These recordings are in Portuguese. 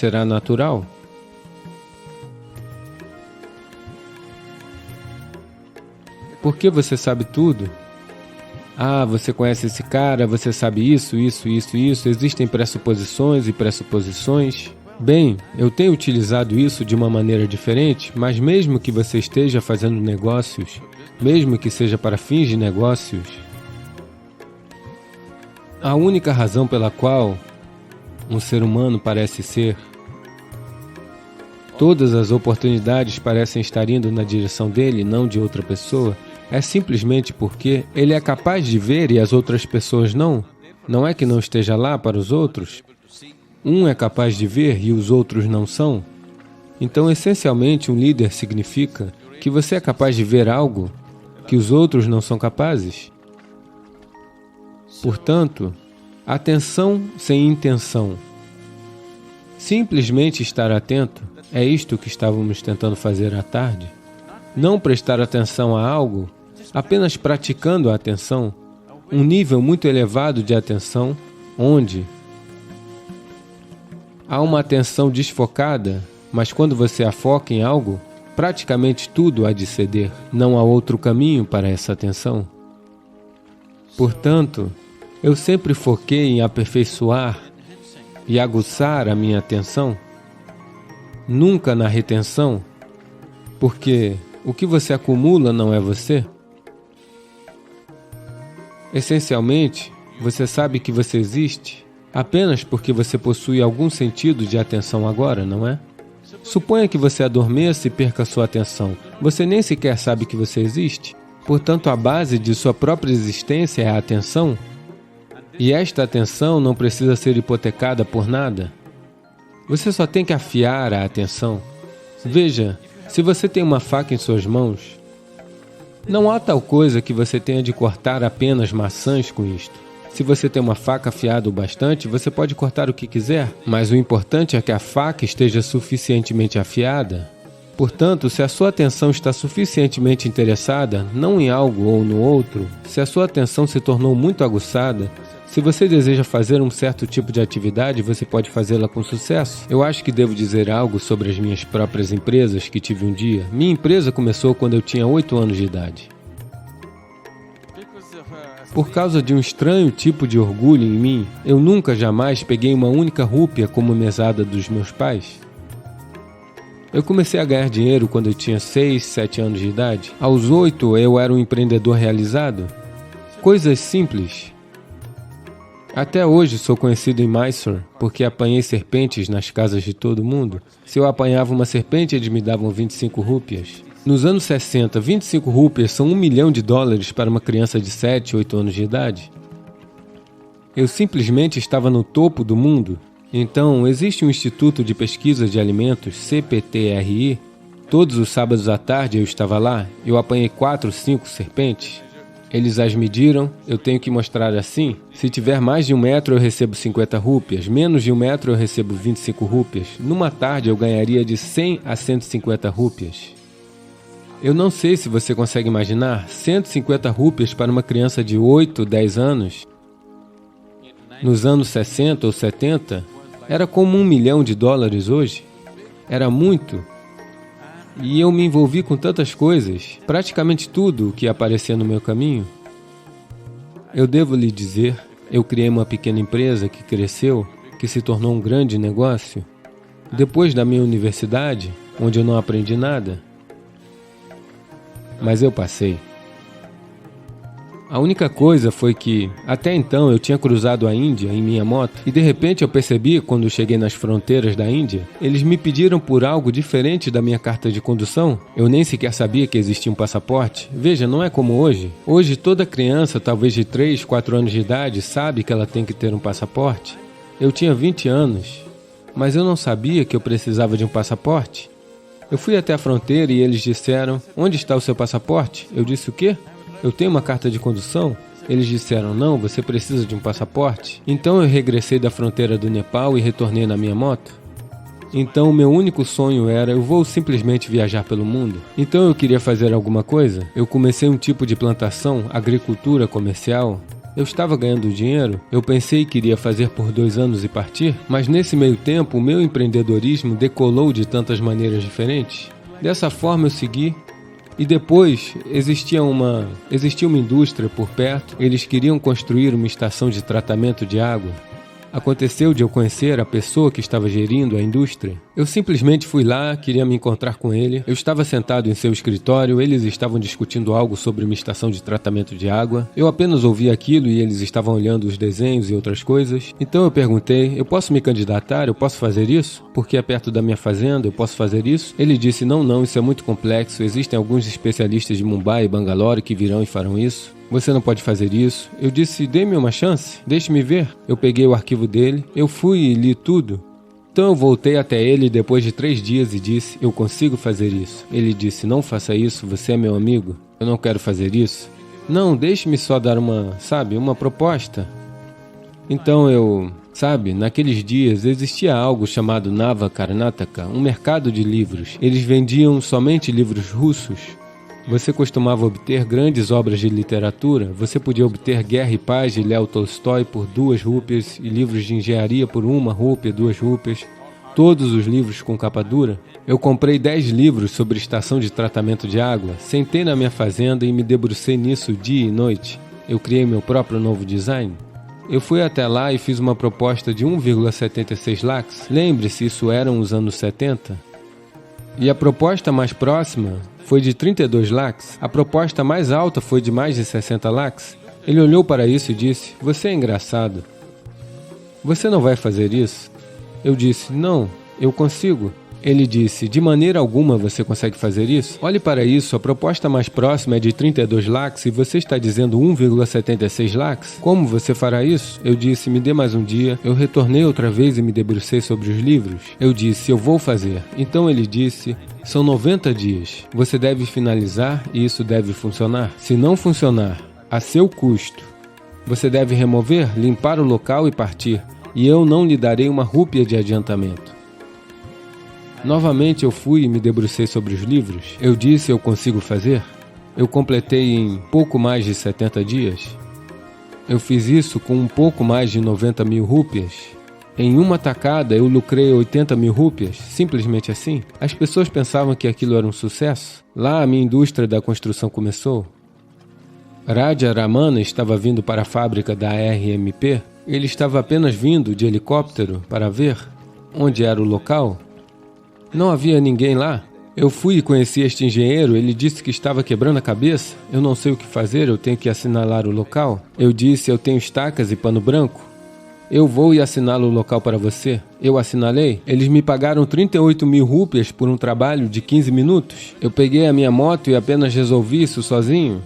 será natural. Por que você sabe tudo? Ah, você conhece esse cara, você sabe isso, existem pressuposições e pressuposições. Bem, eu tenho utilizado isso de uma maneira diferente, mas mesmo que você esteja fazendo negócios, mesmo que seja para fins de negócios, a única razão pela qual um ser humano parece ser, todas as oportunidades parecem estar indo na direção dele, não de outra pessoa, é simplesmente porque ele é capaz de ver e as outras pessoas não. Não é que não esteja lá para os outros. Um é capaz de ver e os outros não são. Então, essencialmente, um líder significa que você é capaz de ver algo que os outros não são capazes. Portanto, atenção sem intenção. Simplesmente estar atento é isto que estávamos tentando fazer à tarde. Não prestar atenção a algo, apenas praticando a atenção, um nível muito elevado de atenção, onde há uma atenção desfocada, mas quando você a foca em algo, praticamente tudo há de ceder. Não há outro caminho para essa atenção. Portanto, eu sempre foquei em aperfeiçoar e aguçar a minha atenção, nunca na retenção, porque o que você acumula não é você. Essencialmente, você sabe que você existe apenas porque você possui algum sentido de atenção agora, não é? Suponha que você adormeça e perca sua atenção. Você nem sequer sabe que você existe. Portanto, a base de sua própria existência é a atenção. E esta atenção não precisa ser hipotecada por nada. Você só tem que afiar a atenção. Veja, se você tem uma faca em suas mãos, não há tal coisa que você tenha de cortar apenas maçãs com isto. Se você tem uma faca afiada o bastante, você pode cortar o que quiser, mas o importante é que a faca esteja suficientemente afiada. Portanto, se a sua atenção está suficientemente interessada, não em algo ou no outro, se a sua atenção se tornou muito aguçada, se você deseja fazer um certo tipo de atividade, você pode fazê-la com sucesso. Eu acho que devo dizer algo sobre as minhas próprias empresas que tive um dia. Minha empresa começou quando eu tinha 8 anos de idade. Por causa de um estranho tipo de orgulho em mim, eu nunca jamais peguei uma única rúpia como mesada dos meus pais. Eu comecei a ganhar dinheiro quando eu tinha 6, 7 anos de idade. Aos 8, eu era um empreendedor realizado. Coisas simples. Até hoje sou conhecido em Mysore porque apanhei serpentes nas casas de todo mundo. Se eu apanhava uma serpente, eles me davam 25 rúpias. Nos anos 60, 25 rúpias são $1 milhão para uma criança de 7, 8 anos de idade. Eu simplesmente estava no topo do mundo. Então, existe um Instituto de Pesquisa de Alimentos, CPTRI. Todos os sábados à tarde eu estava lá. Eu apanhei 4, 5 serpentes. Eles as mediram, eu tenho que mostrar assim. Se tiver mais de 1 metro, eu recebo 50 rúpias. Menos de 1 metro, eu recebo 25 rúpias. Numa tarde, eu ganharia de 100 a 150 rúpias. Eu não sei se você consegue imaginar 150 rúpias para uma criança de 8, 10 anos. Nos anos 60 ou 70, era como $1 milhão hoje. Era muito. E eu me envolvi com tantas coisas, praticamente tudo o que aparecia no meu caminho. Eu devo lhe dizer, eu criei uma pequena empresa que cresceu, que se tornou um grande negócio, depois da minha universidade, onde eu não aprendi nada. Mas eu passei. A única coisa foi que, até então, eu tinha cruzado a Índia em minha moto e de repente eu percebi, quando cheguei nas fronteiras da Índia, eles me pediram por algo diferente da minha carta de condução. Eu nem sequer sabia que existia um passaporte. Veja, não é como hoje. Hoje toda criança, talvez de 3, 4 anos de idade, sabe que ela tem que ter um passaporte. Eu tinha 20 anos, mas eu não sabia que eu precisava de um passaporte. Eu fui até a fronteira e eles disseram, onde está o seu passaporte? Eu disse, o quê? Eu tenho uma carta de condução? Eles disseram, não, você precisa de um passaporte. Então eu regressei da fronteira do Nepal e retornei na minha moto. Então o meu único sonho era, eu vou simplesmente viajar pelo mundo. Então eu queria fazer alguma coisa. Eu comecei um tipo de plantação, agricultura comercial. Eu estava ganhando dinheiro, eu pensei que iria fazer por 2 anos e partir, mas nesse meio tempo o meu empreendedorismo decolou de tantas maneiras diferentes. Dessa forma eu segui, e depois existia uma indústria por perto, eles queriam construir uma estação de tratamento de água. Aconteceu de eu conhecer a pessoa que estava gerindo a indústria. Eu simplesmente fui lá, queria me encontrar com ele. Eu estava sentado em seu escritório, eles estavam discutindo algo sobre uma estação de tratamento de água. Eu apenas ouvi aquilo e eles estavam olhando os desenhos e outras coisas. Então eu perguntei, eu posso me candidatar? Eu posso fazer isso? Porque é perto da minha fazenda, eu posso fazer isso? Ele disse, não, isso é muito complexo. Existem alguns especialistas de Mumbai e Bangalore que virão e farão isso. Você não pode fazer isso. Eu disse, dê-me uma chance, deixe-me ver. Eu peguei o arquivo dele, eu fui e li tudo. Então eu voltei até ele depois de 3 dias e disse, eu consigo fazer isso. Ele disse, não faça isso, você é meu amigo. Eu não quero fazer isso. Não, deixe-me só dar uma proposta. Então naqueles dias existia algo chamado Nava Karnataka, um mercado de livros. Eles vendiam somente livros russos. Você costumava obter grandes obras de literatura, você podia obter Guerra e Paz de Léo Tolstói por 2 rúpias e livros de engenharia por 1 rúpia, 2 rúpias, todos os livros com capa dura. Eu comprei 10 livros sobre estação de tratamento de água, sentei na minha fazenda e me debrucei nisso dia e noite. Eu criei meu próprio novo design. Eu fui até lá e fiz uma proposta de 1,76 lakhs, lembre-se, isso eram os anos 70. E a proposta mais próxima foi de 32 lakhs, a proposta mais alta foi de mais de 60 lakhs. Ele olhou para isso e disse, você é engraçado. Você não vai fazer isso? Eu disse, não, eu consigo. Ele disse, de maneira alguma você consegue fazer isso? Olhe para isso, a proposta mais próxima é de 32 lakhs e você está dizendo 1,76 lakhs? Como você fará isso? Eu disse, me dê mais um dia. Eu retornei outra vez e me debrucei sobre os livros. Eu disse, eu vou fazer. Então ele disse, são 90 dias. Você deve finalizar e isso deve funcionar. Se não funcionar, a seu custo, você deve remover, limpar o local e partir. E eu não lhe darei 1 rúpia de adiantamento. Novamente eu fui e me debrucei sobre os livros. Eu disse, eu consigo fazer. Eu completei em pouco mais de 70 dias. Eu fiz isso com um pouco mais de 90 mil rúpias. Em uma tacada eu lucrei 80 mil rúpias, simplesmente assim. As pessoas pensavam que aquilo era um sucesso. Lá a minha indústria da construção começou. Raja Ramana estava vindo para a fábrica da RMP. Ele estava apenas vindo de helicóptero para ver onde era o local. Não havia ninguém lá. Eu fui e conheci este engenheiro, ele disse que estava quebrando a cabeça. Eu não sei o que fazer, eu tenho que assinalar o local. Eu disse, eu tenho estacas e pano branco. Eu vou e assinalo o local para você. Eu assinalei. Eles me pagaram 38 mil rúpias por um trabalho de 15 minutos. Eu peguei a minha moto e apenas resolvi isso sozinho.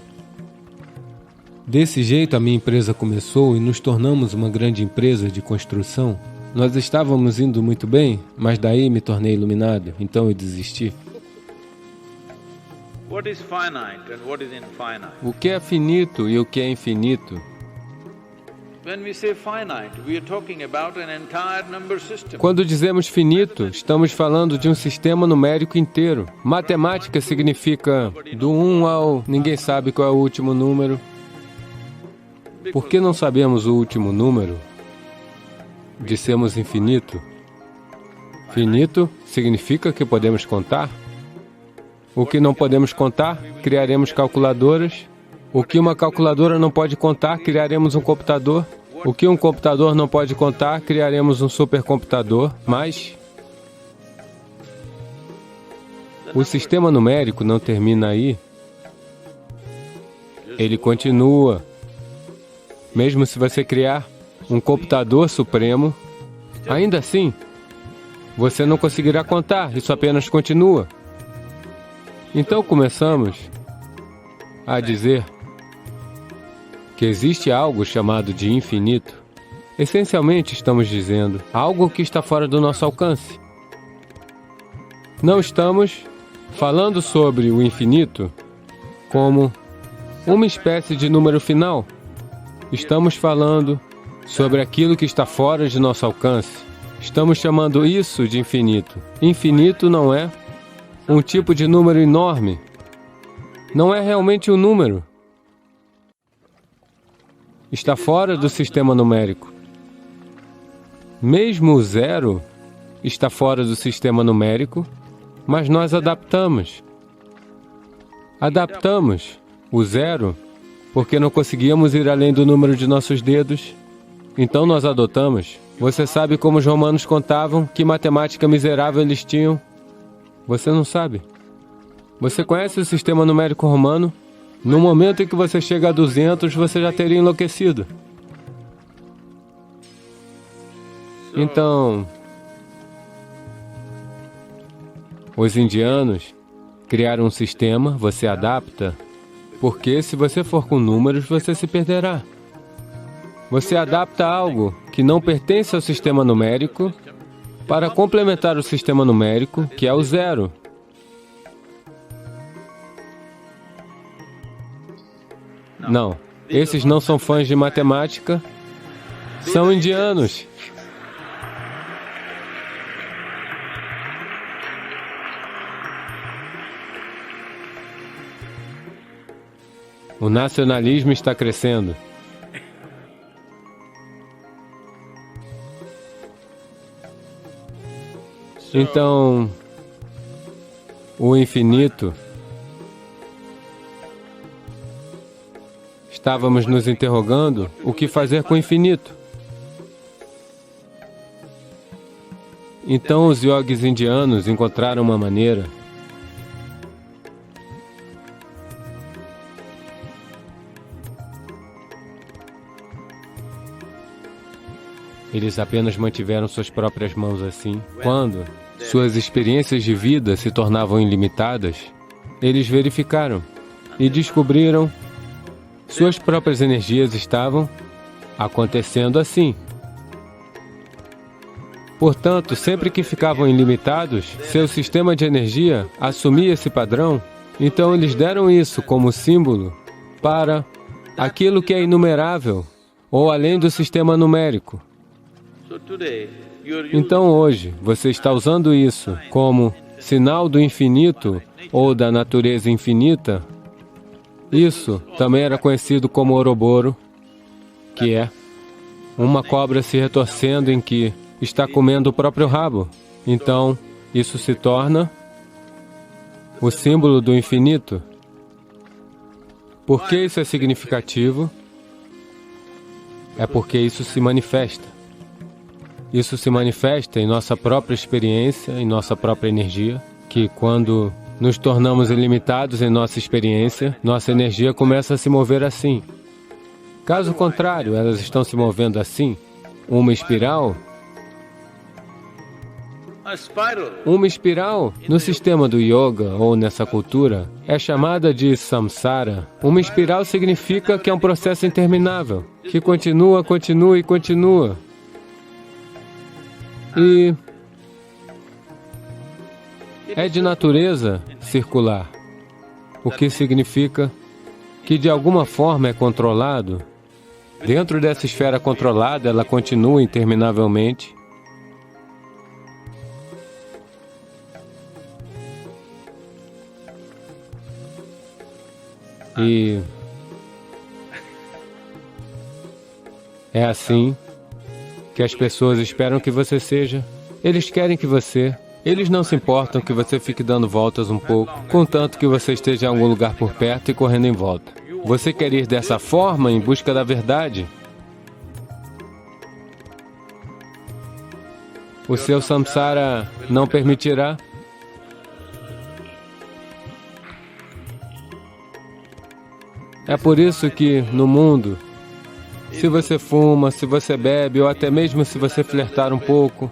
Desse jeito a minha empresa começou e nos tornamos uma grande empresa de construção. Nós estávamos indo muito bem, mas daí me tornei iluminado, então eu desisti. O que é finito e o que é infinito? Quando dizemos finito, estamos falando de um sistema numérico inteiro. Matemática significa do 1 ao... ninguém sabe qual é o último número. Por que não sabemos o último número? Dissemos infinito. Finito significa que podemos contar. O que não podemos contar, criaremos calculadoras. O que uma calculadora não pode contar, criaremos um computador. O que um computador não pode contar, criaremos um supercomputador. Mas o sistema numérico não termina aí. Ele continua. Mesmo se você criar um computador supremo, ainda assim, você não conseguirá contar, isso apenas continua. Então começamos a dizer que existe algo chamado de infinito. Essencialmente estamos dizendo algo que está fora do nosso alcance. Não estamos falando sobre o infinito como uma espécie de número final. Estamos falando sobre aquilo que está fora de nosso alcance. Estamos chamando isso de infinito. Infinito não é um tipo de número enorme. Não é realmente um número. está fora do sistema numérico. Mesmo o zero está fora do sistema numérico, mas nós adaptamos. Adaptamos o zero porque não conseguíamos ir além do número de nossos dedos. Então nós adotamos. Você sabe como os romanos contavam? Que matemática miserável eles tinham? Você não sabe. Você conhece o sistema numérico romano? No momento em que você chega a 200, você já teria enlouquecido. Então, os indianos criaram um sistema, você adapta, porque se você for com números, você se perderá. Você adapta algo que não pertence ao sistema numérico para complementar o sistema numérico, que é o zero. Não, esses não são fãs de matemática, são indianos. O nacionalismo está crescendo. Então, o infinito, estávamos nos interrogando o que fazer com o infinito. Então os yogis indianos encontraram uma maneira Eles apenas mantiveram suas próprias mãos assim. Quando suas experiências de vida se tornavam ilimitadas, eles verificaram e descobriram suas próprias energias estavam acontecendo assim. Portanto, sempre que ficavam ilimitados, seu sistema de energia assumia esse padrão. Então eles deram isso como símbolo para aquilo que é inumerável ou além do sistema numérico. Então hoje, você está usando isso como sinal do infinito ou da natureza infinita. Isso também era conhecido como Ouroboros, que é uma cobra se retorcendo em que está comendo o próprio rabo. Então, isso se torna o símbolo do infinito. Por que isso é significativo? É porque isso se manifesta. Isso se manifesta em nossa própria experiência, em nossa própria energia, que quando nos tornamos ilimitados em nossa experiência, nossa energia começa a se mover assim. Caso contrário, elas estão se movendo assim, uma espiral. Uma espiral, no sistema do yoga ou nessa cultura, é chamada de samsara. Uma espiral significa que é um processo interminável, que continua, continua e continua. E é de natureza circular, o que significa que de alguma forma é controlado. Dentro dessa esfera controlada, ela continua interminavelmente. E é assim que as pessoas esperam que você seja. Eles querem que você. Eles não se importam que você fique dando voltas um pouco, contanto que você esteja em algum lugar por perto e correndo em volta. Você quer ir dessa forma em busca da verdade? O seu samsara não permitirá. É por isso que, no mundo, se você fuma, se você bebe, ou até mesmo se você flertar um pouco,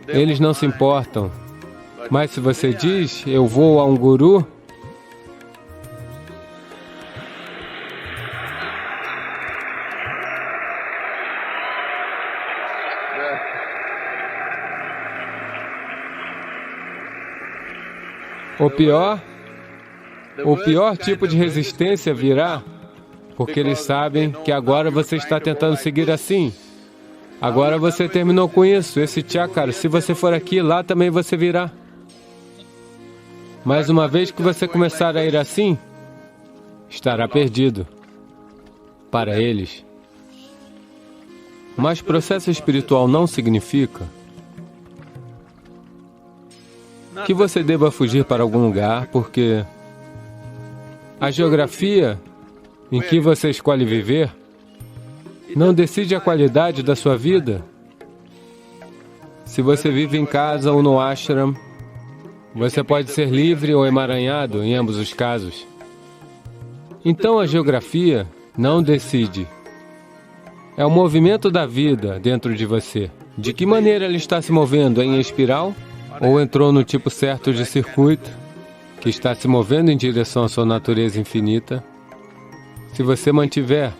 eles não se importam. Mas se você diz, eu vou a um guru, o pior tipo de resistência virá, porque eles sabem que agora você está tentando seguir assim. Agora você terminou com isso, esse chakra, se você for aqui, lá também você virá. Mas uma vez que você começar a ir assim, estará perdido. para eles. Mas processo espiritual não significa que você deva fugir para algum lugar, porque a geografia em que você escolhe viver não decide a qualidade da sua vida. Se você vive em casa ou no ashram, você pode ser livre ou emaranhado em ambos os casos. Então a geografia não decide. É o movimento da vida dentro de você. De que maneira ela está se movendo, em espiral? Ou entrou no tipo certo de circuito, que está se movendo em direção à sua natureza infinita? Se você mantiver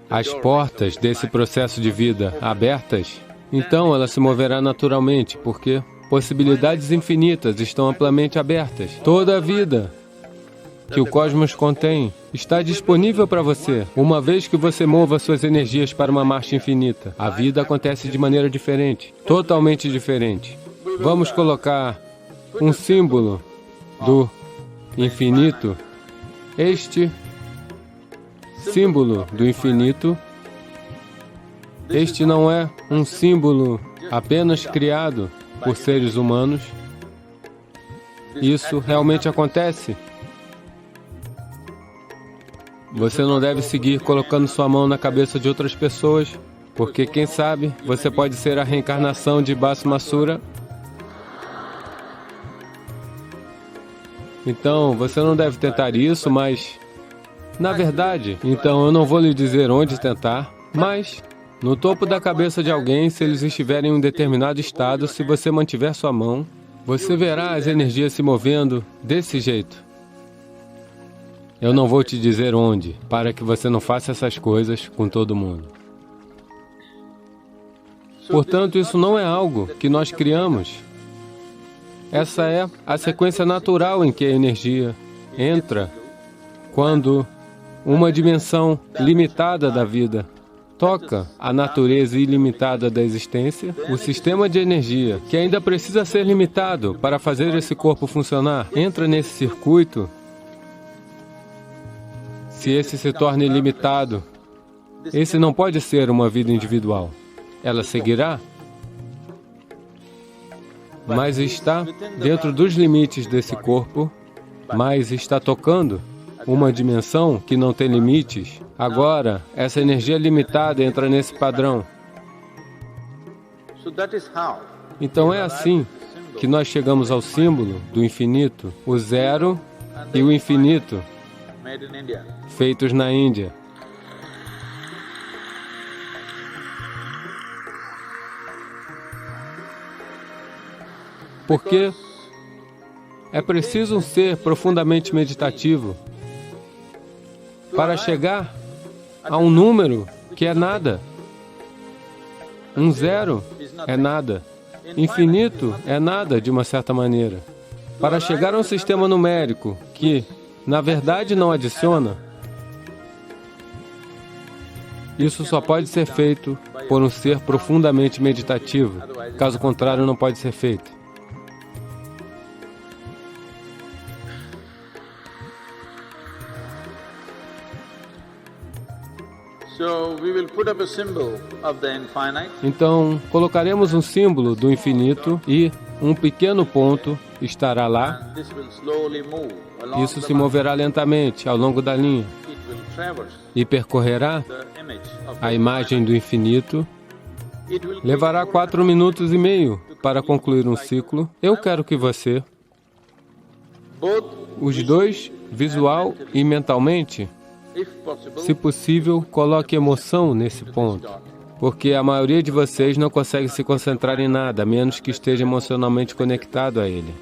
as portas desse processo de vida abertas, então ela se moverá naturalmente, porque possibilidades infinitas estão amplamente abertas. Toda a vida que o cosmos contém está disponível para você, uma vez que você mova suas energias para uma marcha infinita. A vida acontece de maneira diferente, totalmente diferente. Vamos colocar um símbolo do infinito. Este símbolo do infinito, este não é um símbolo apenas criado por seres humanos. Isso realmente acontece. Você não deve seguir colocando sua mão na cabeça de outras pessoas, porque quem sabe você pode ser a reencarnação de Bhasmasura. Então, você não deve tentar isso, mas... Na verdade, então eu não vou lhe dizer onde tentar, mas no topo da cabeça de alguém, se eles estiverem em um determinado estado, se você mantiver sua mão, você verá as energias se movendo desse jeito. Eu não vou te dizer onde, para que você não faça essas coisas com todo mundo. Portanto, isso não é algo que nós criamos. Essa é a sequência natural em que a energia entra quando uma dimensão limitada da vida toca a natureza ilimitada da existência. O sistema de energia, que ainda precisa ser limitado para fazer esse corpo funcionar, entra nesse circuito. Se esse se torna ilimitado, esse não pode ser uma vida individual. Ela seguirá, mas está dentro dos limites desse corpo, mas está tocando uma dimensão que não tem limites. Agora, essa energia limitada entra nesse padrão. Então é assim que nós chegamos ao símbolo do infinito, o zero e o infinito, feitos na Índia. Porque é preciso um ser profundamente meditativo para chegar a um número que é nada. Um zero é nada. Infinito é nada, de uma certa maneira. Para chegar a um sistema numérico que, na verdade, não adiciona, isso só pode ser feito por um ser profundamente meditativo. Caso contrário, não pode ser feito. Então, colocaremos um símbolo do infinito e um pequeno ponto estará lá. Isso se moverá lentamente ao longo da linha e percorrerá a imagem do infinito. Levará 4 minutos e meio para concluir um ciclo. Eu quero que você, os dois, visual e mentalmente, se possível, coloque emoção nesse ponto, porque a maioria de vocês não consegue se concentrar em nada, a menos que esteja emocionalmente conectado a ele.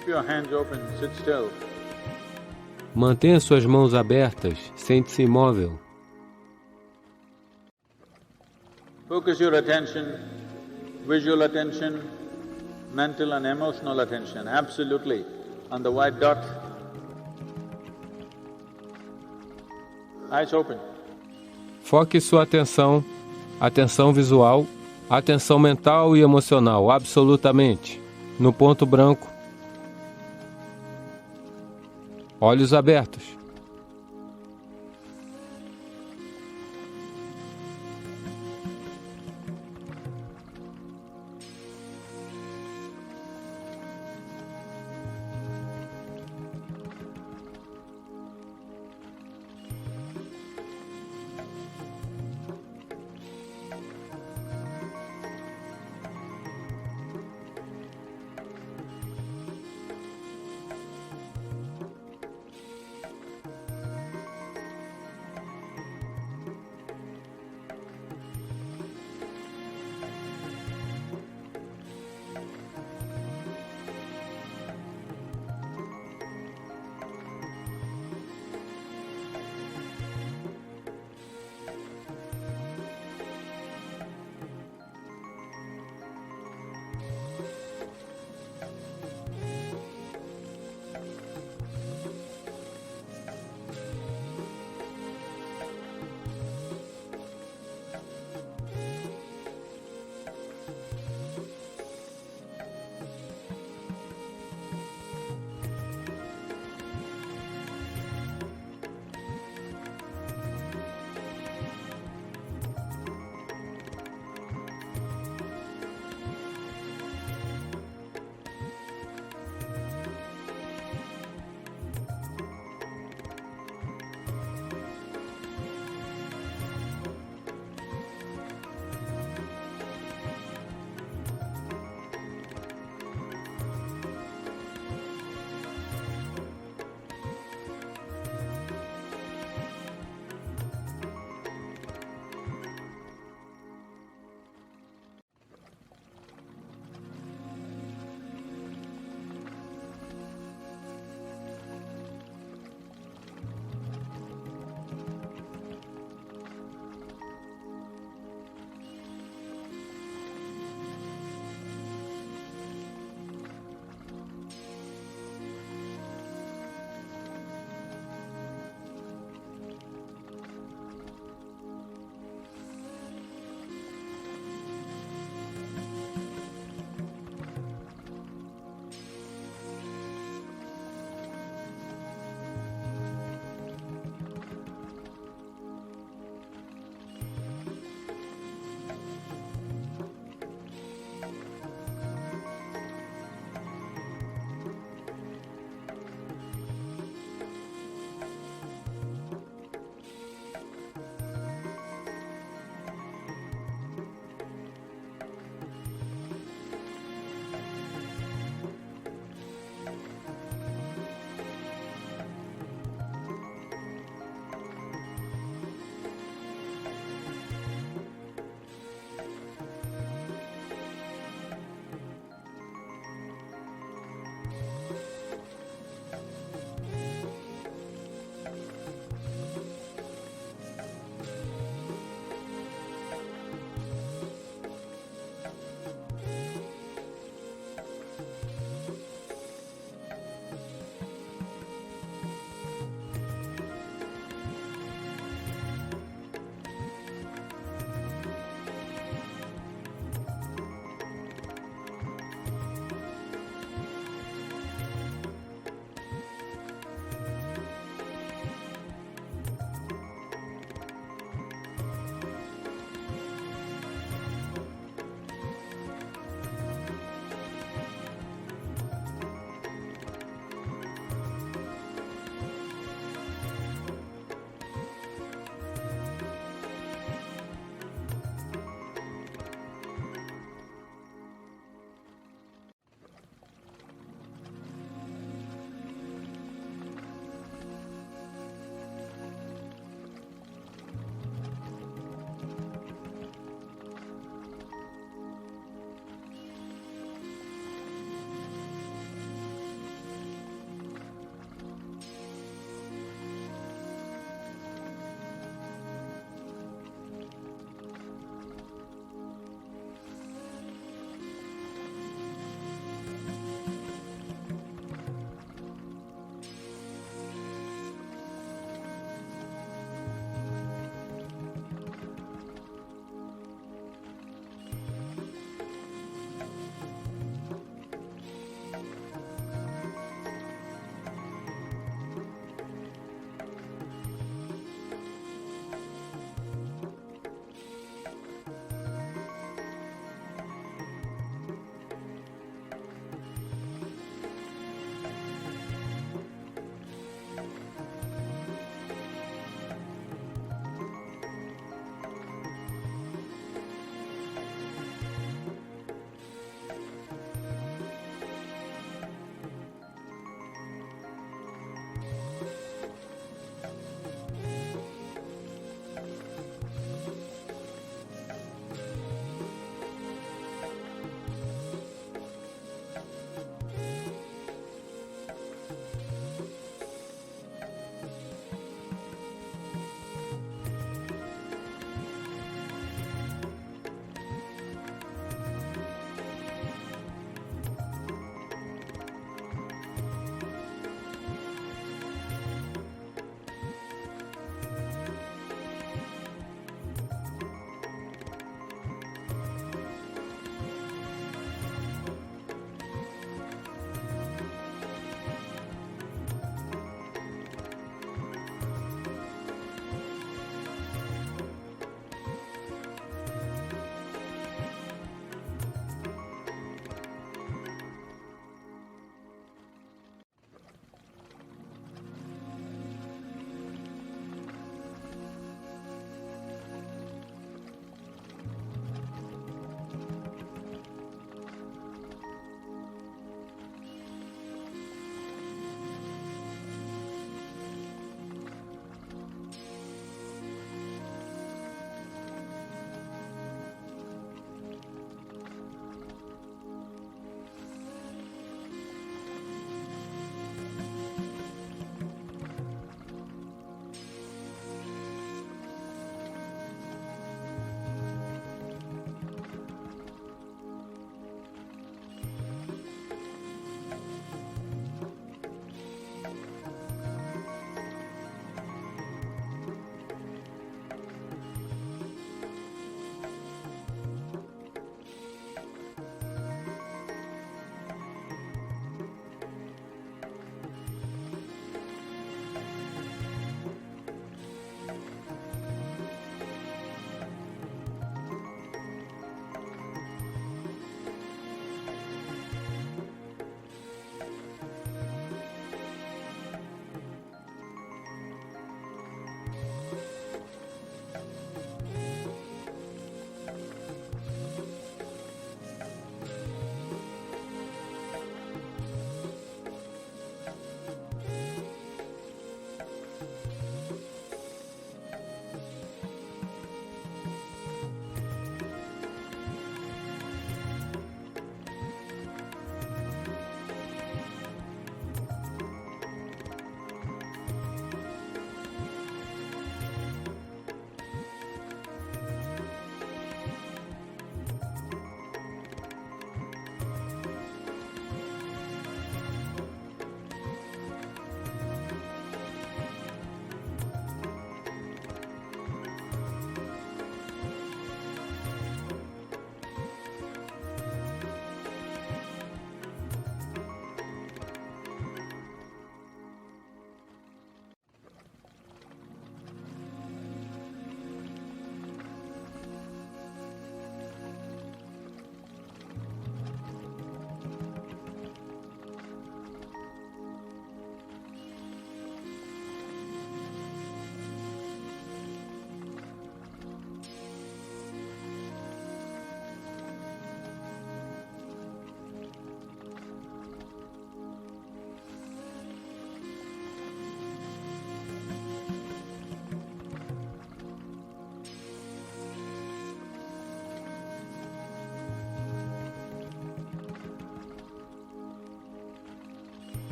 Keep your hands open, sit still. Mantenha suas mãos abertas, sente-se imóvel. Focus your attention, visual attention, mental and emotional attention, absolutely, on the white dot. Eyes open. Foque sua atenção, atenção visual, atenção mental e emocional, absolutamente, no ponto branco. Olhos abertos.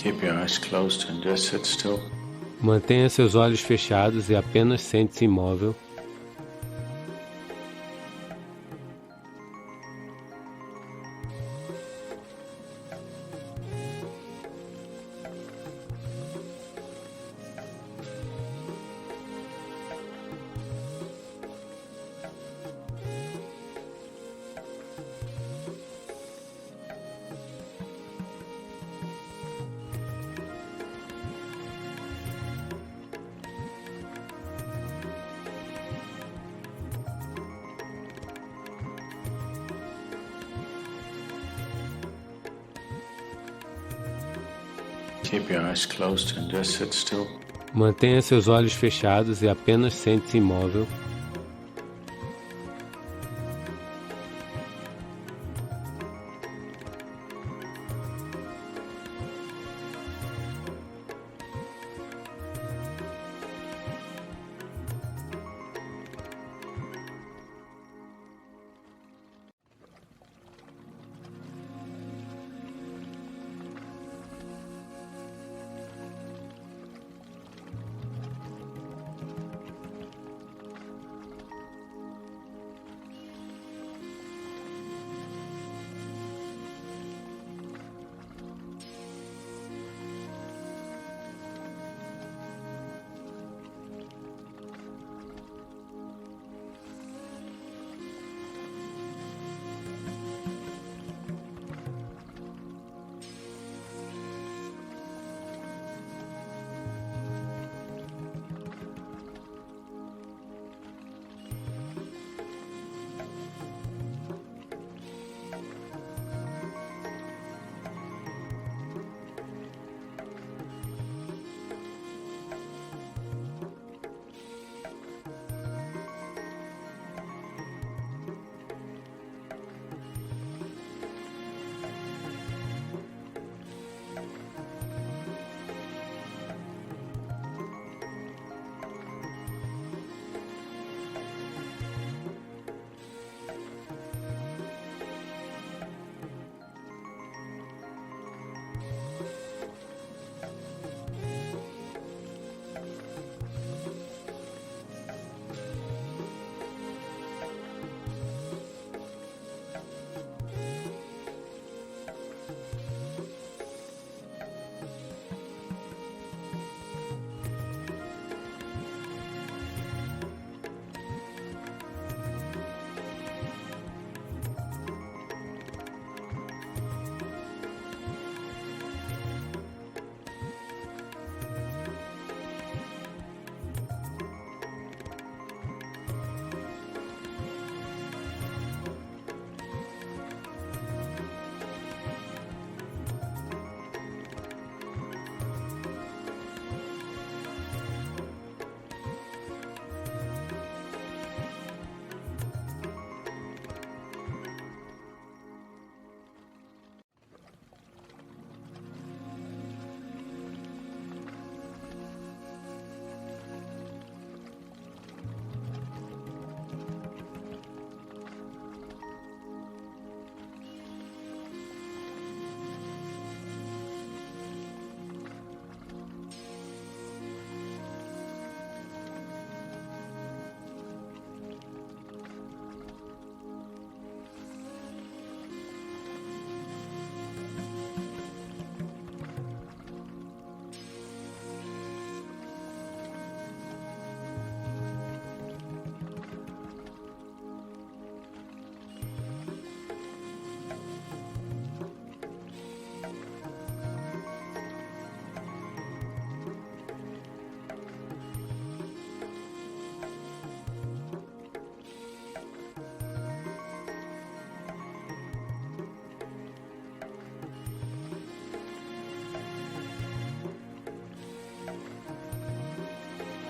Keep your eyes closed and just sit still. Mantenha seus olhos fechados e apenas sente-se imóvel. Keep your eyes closed and just sit still. Mantenha seus olhos fechados e apenas sente-se imóvel.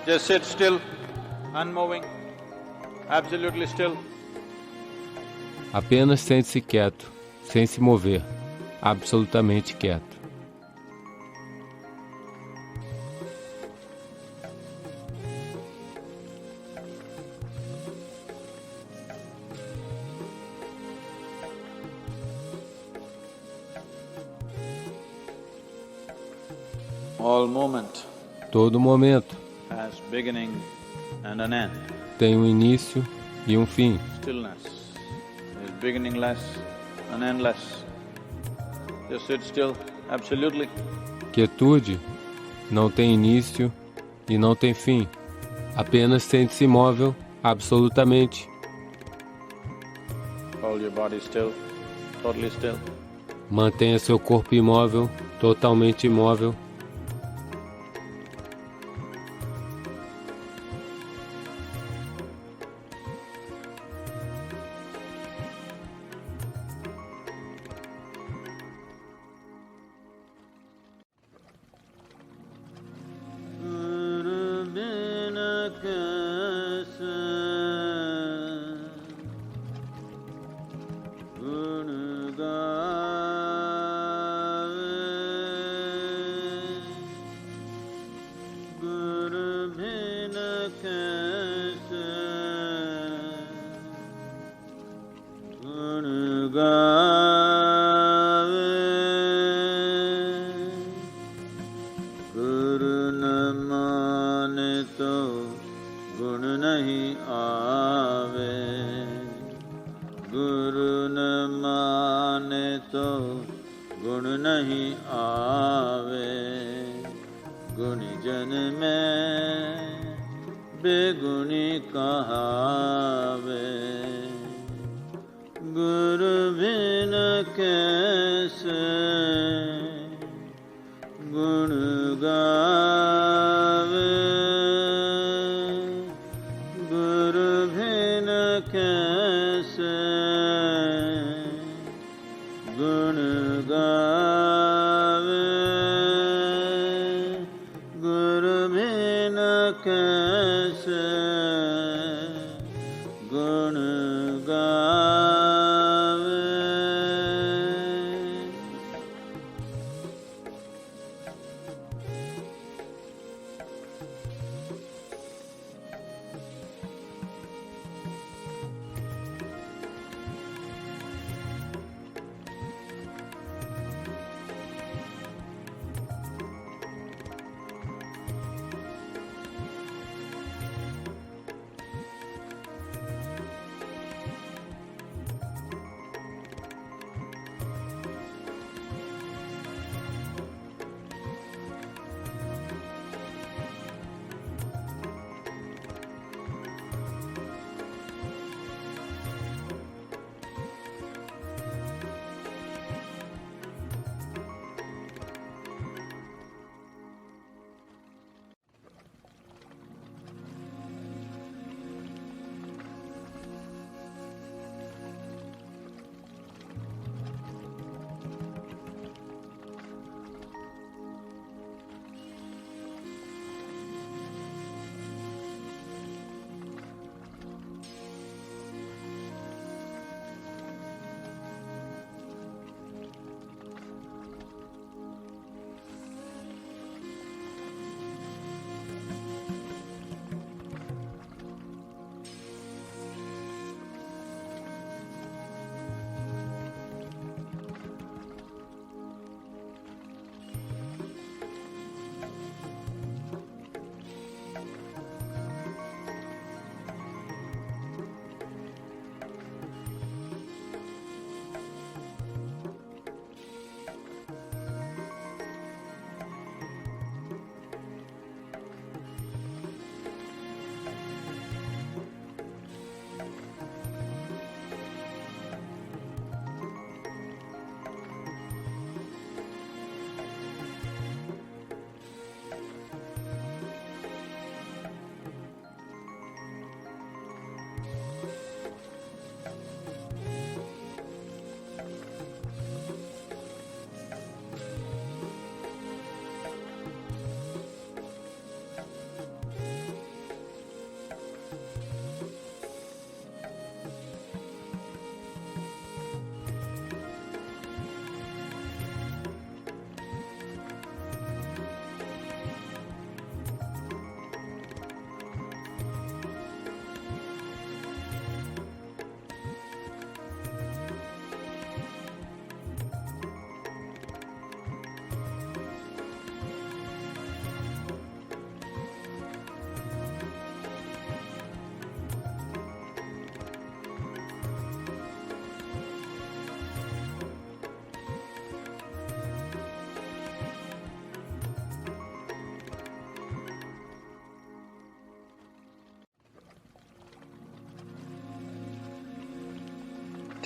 Just sit still, unmoving, absolutely still. Apenas sente-se quieto, sem se mover, absolutamente quieto. All movement Todo momento has beginning and an end. tem um início e um fim. Stillness is beginningless and endless. Just sit still, absolutely. Quietude não tem início e não tem fim. Apenas sente-se imóvel, absolutamente. Hold your body still, totally still. Mantenha seu corpo imóvel, totalmente imóvel.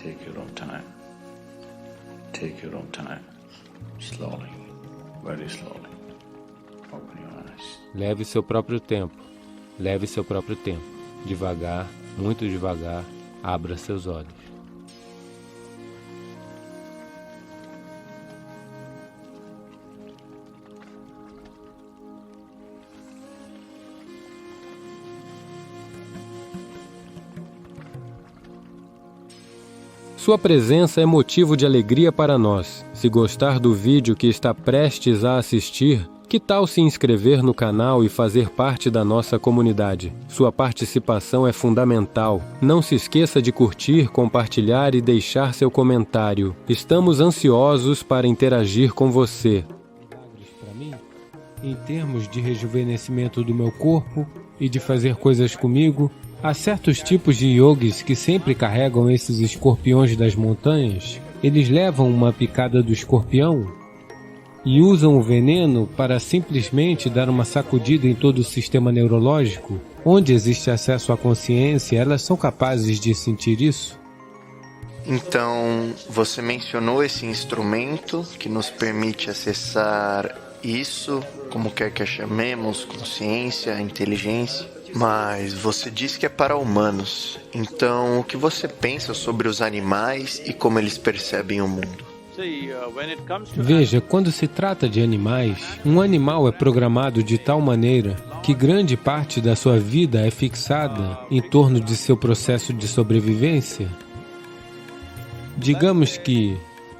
Take your own time. Take your own time. Slowly, very slowly. Open your eyes. Leve seu próprio tempo. Leve seu próprio tempo. Devagar, muito devagar, abra seus olhos. Sua presença é motivo de alegria para nós. Se gostar do vídeo que está prestes a assistir, que tal se inscrever no canal e fazer parte da nossa comunidade? Sua participação é fundamental. Não se esqueça de curtir, compartilhar e deixar seu comentário. Estamos ansiosos para interagir com você. Para mim, em termos de rejuvenescimento do meu corpo e de fazer coisas comigo, há certos tipos de yogis que sempre carregam esses escorpiões das montanhas. Eles levam uma picada do escorpião e usam o veneno para simplesmente dar uma sacudida em todo o sistema neurológico. Onde existe acesso à consciência, elas são capazes de sentir isso. Então, você mencionou esse instrumento que nos permite acessar isso, como quer que a chamemos, consciência, inteligência. Mas você disse que é para humanos. Então, o que você pensa sobre os animais e como eles percebem o mundo? Veja, quando se trata de animais, um animal é programado de tal maneira que grande parte da sua vida é fixada em torno de seu processo de sobrevivência. Digamos que,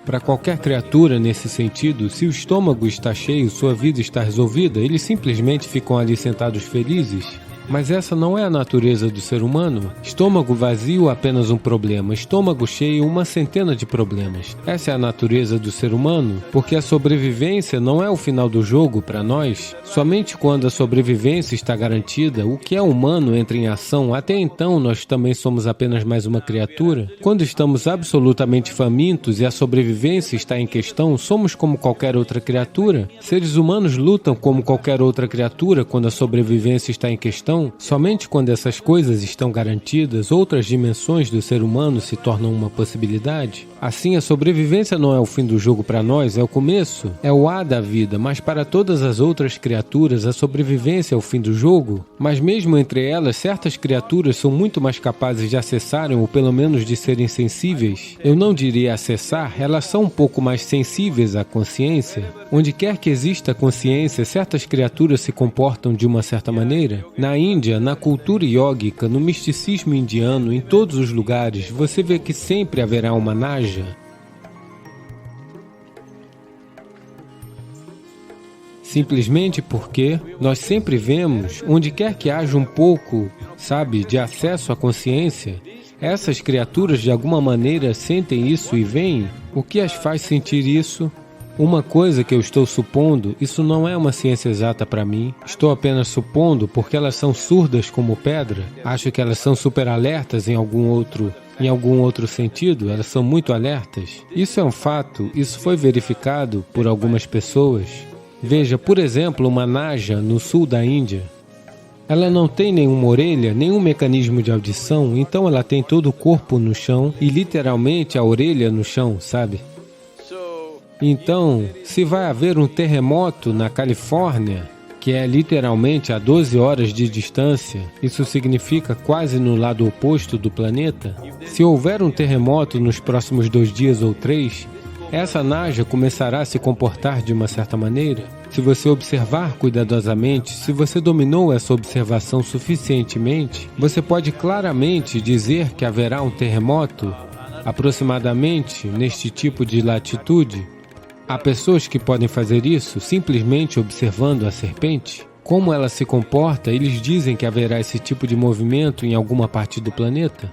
para qualquer criatura nesse sentido, se o estômago está cheio, sua vida está resolvida, eles simplesmente ficam ali sentados felizes. Mas essa não é a natureza do ser humano. Estômago vazio, apenas um problema. Estômago cheio, uma centena de problemas. Essa é a natureza do ser humano, porque a sobrevivência não é o final do jogo para nós. Somente quando a sobrevivência está garantida, o que é humano entra em ação. Até então, nós também somos apenas mais uma criatura. Quando estamos absolutamente famintos e a sobrevivência está em questão, somos como qualquer outra criatura. Seres humanos lutam como qualquer outra criatura quando a sobrevivência está em questão. Somente quando essas coisas estão garantidas, outras dimensões do ser humano se tornam uma possibilidade. Assim, a sobrevivência não é o fim do jogo para nós, é o começo, é o A da vida, mas para todas as outras criaturas, a sobrevivência é o fim do jogo. Mas mesmo entre elas, certas criaturas são muito mais capazes de acessarem, ou pelo menos de serem sensíveis. Eu não diria acessar, elas são um pouco mais sensíveis à consciência. Onde quer que exista consciência, certas criaturas se comportam de uma certa maneira. Na Índia, na cultura yógica, no misticismo indiano, em todos os lugares, você vê que sempre haverá uma naja. Simplesmente porque nós sempre vemos, onde quer que haja um pouco, de acesso à consciência, essas criaturas de alguma maneira sentem isso e veem o que as faz sentir isso. Uma coisa que eu estou supondo, isso não é uma ciência exata para mim. Estou apenas supondo porque elas são surdas como pedra. Acho que elas são super alertas em algum outro sentido. Elas são muito alertas. Isso é um fato, isso foi verificado por algumas pessoas. Veja, por exemplo, uma naja no sul da Índia. Ela não tem nenhuma orelha, nenhum mecanismo de audição, então ela tem todo o corpo no chão e literalmente a orelha no chão, sabe? Então, se vai haver um terremoto na Califórnia, que é literalmente a 12 horas de distância, isso significa quase no lado oposto do planeta, se houver um terremoto nos próximos 2 dias ou 3, essa naja começará a se comportar de uma certa maneira. Se você observar cuidadosamente, se você dominou essa observação suficientemente, você pode claramente dizer que haverá um terremoto aproximadamente neste tipo de latitude. Há pessoas que podem fazer isso simplesmente observando a serpente. Como ela se comporta, eles dizem que haverá esse tipo de movimento em alguma parte do planeta.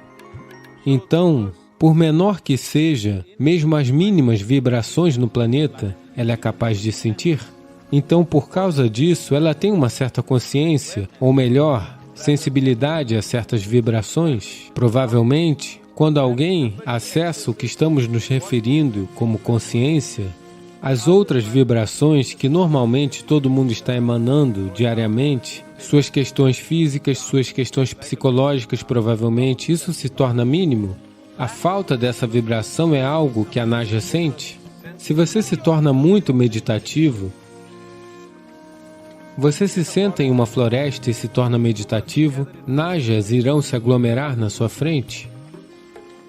Então, por menor que seja, mesmo as mínimas vibrações no planeta, ela é capaz de sentir. Então, por causa disso, ela tem uma certa consciência, ou melhor, sensibilidade a certas vibrações. Provavelmente, quando alguém acessa o que estamos nos referindo como consciência, as outras vibrações que normalmente todo mundo está emanando diariamente, suas questões físicas, suas questões psicológicas, provavelmente, isso se torna mínimo. A falta dessa vibração é algo que a Naja sente. Se você se torna muito meditativo, você se senta em uma floresta e se torna meditativo, Najas irão se aglomerar na sua frente.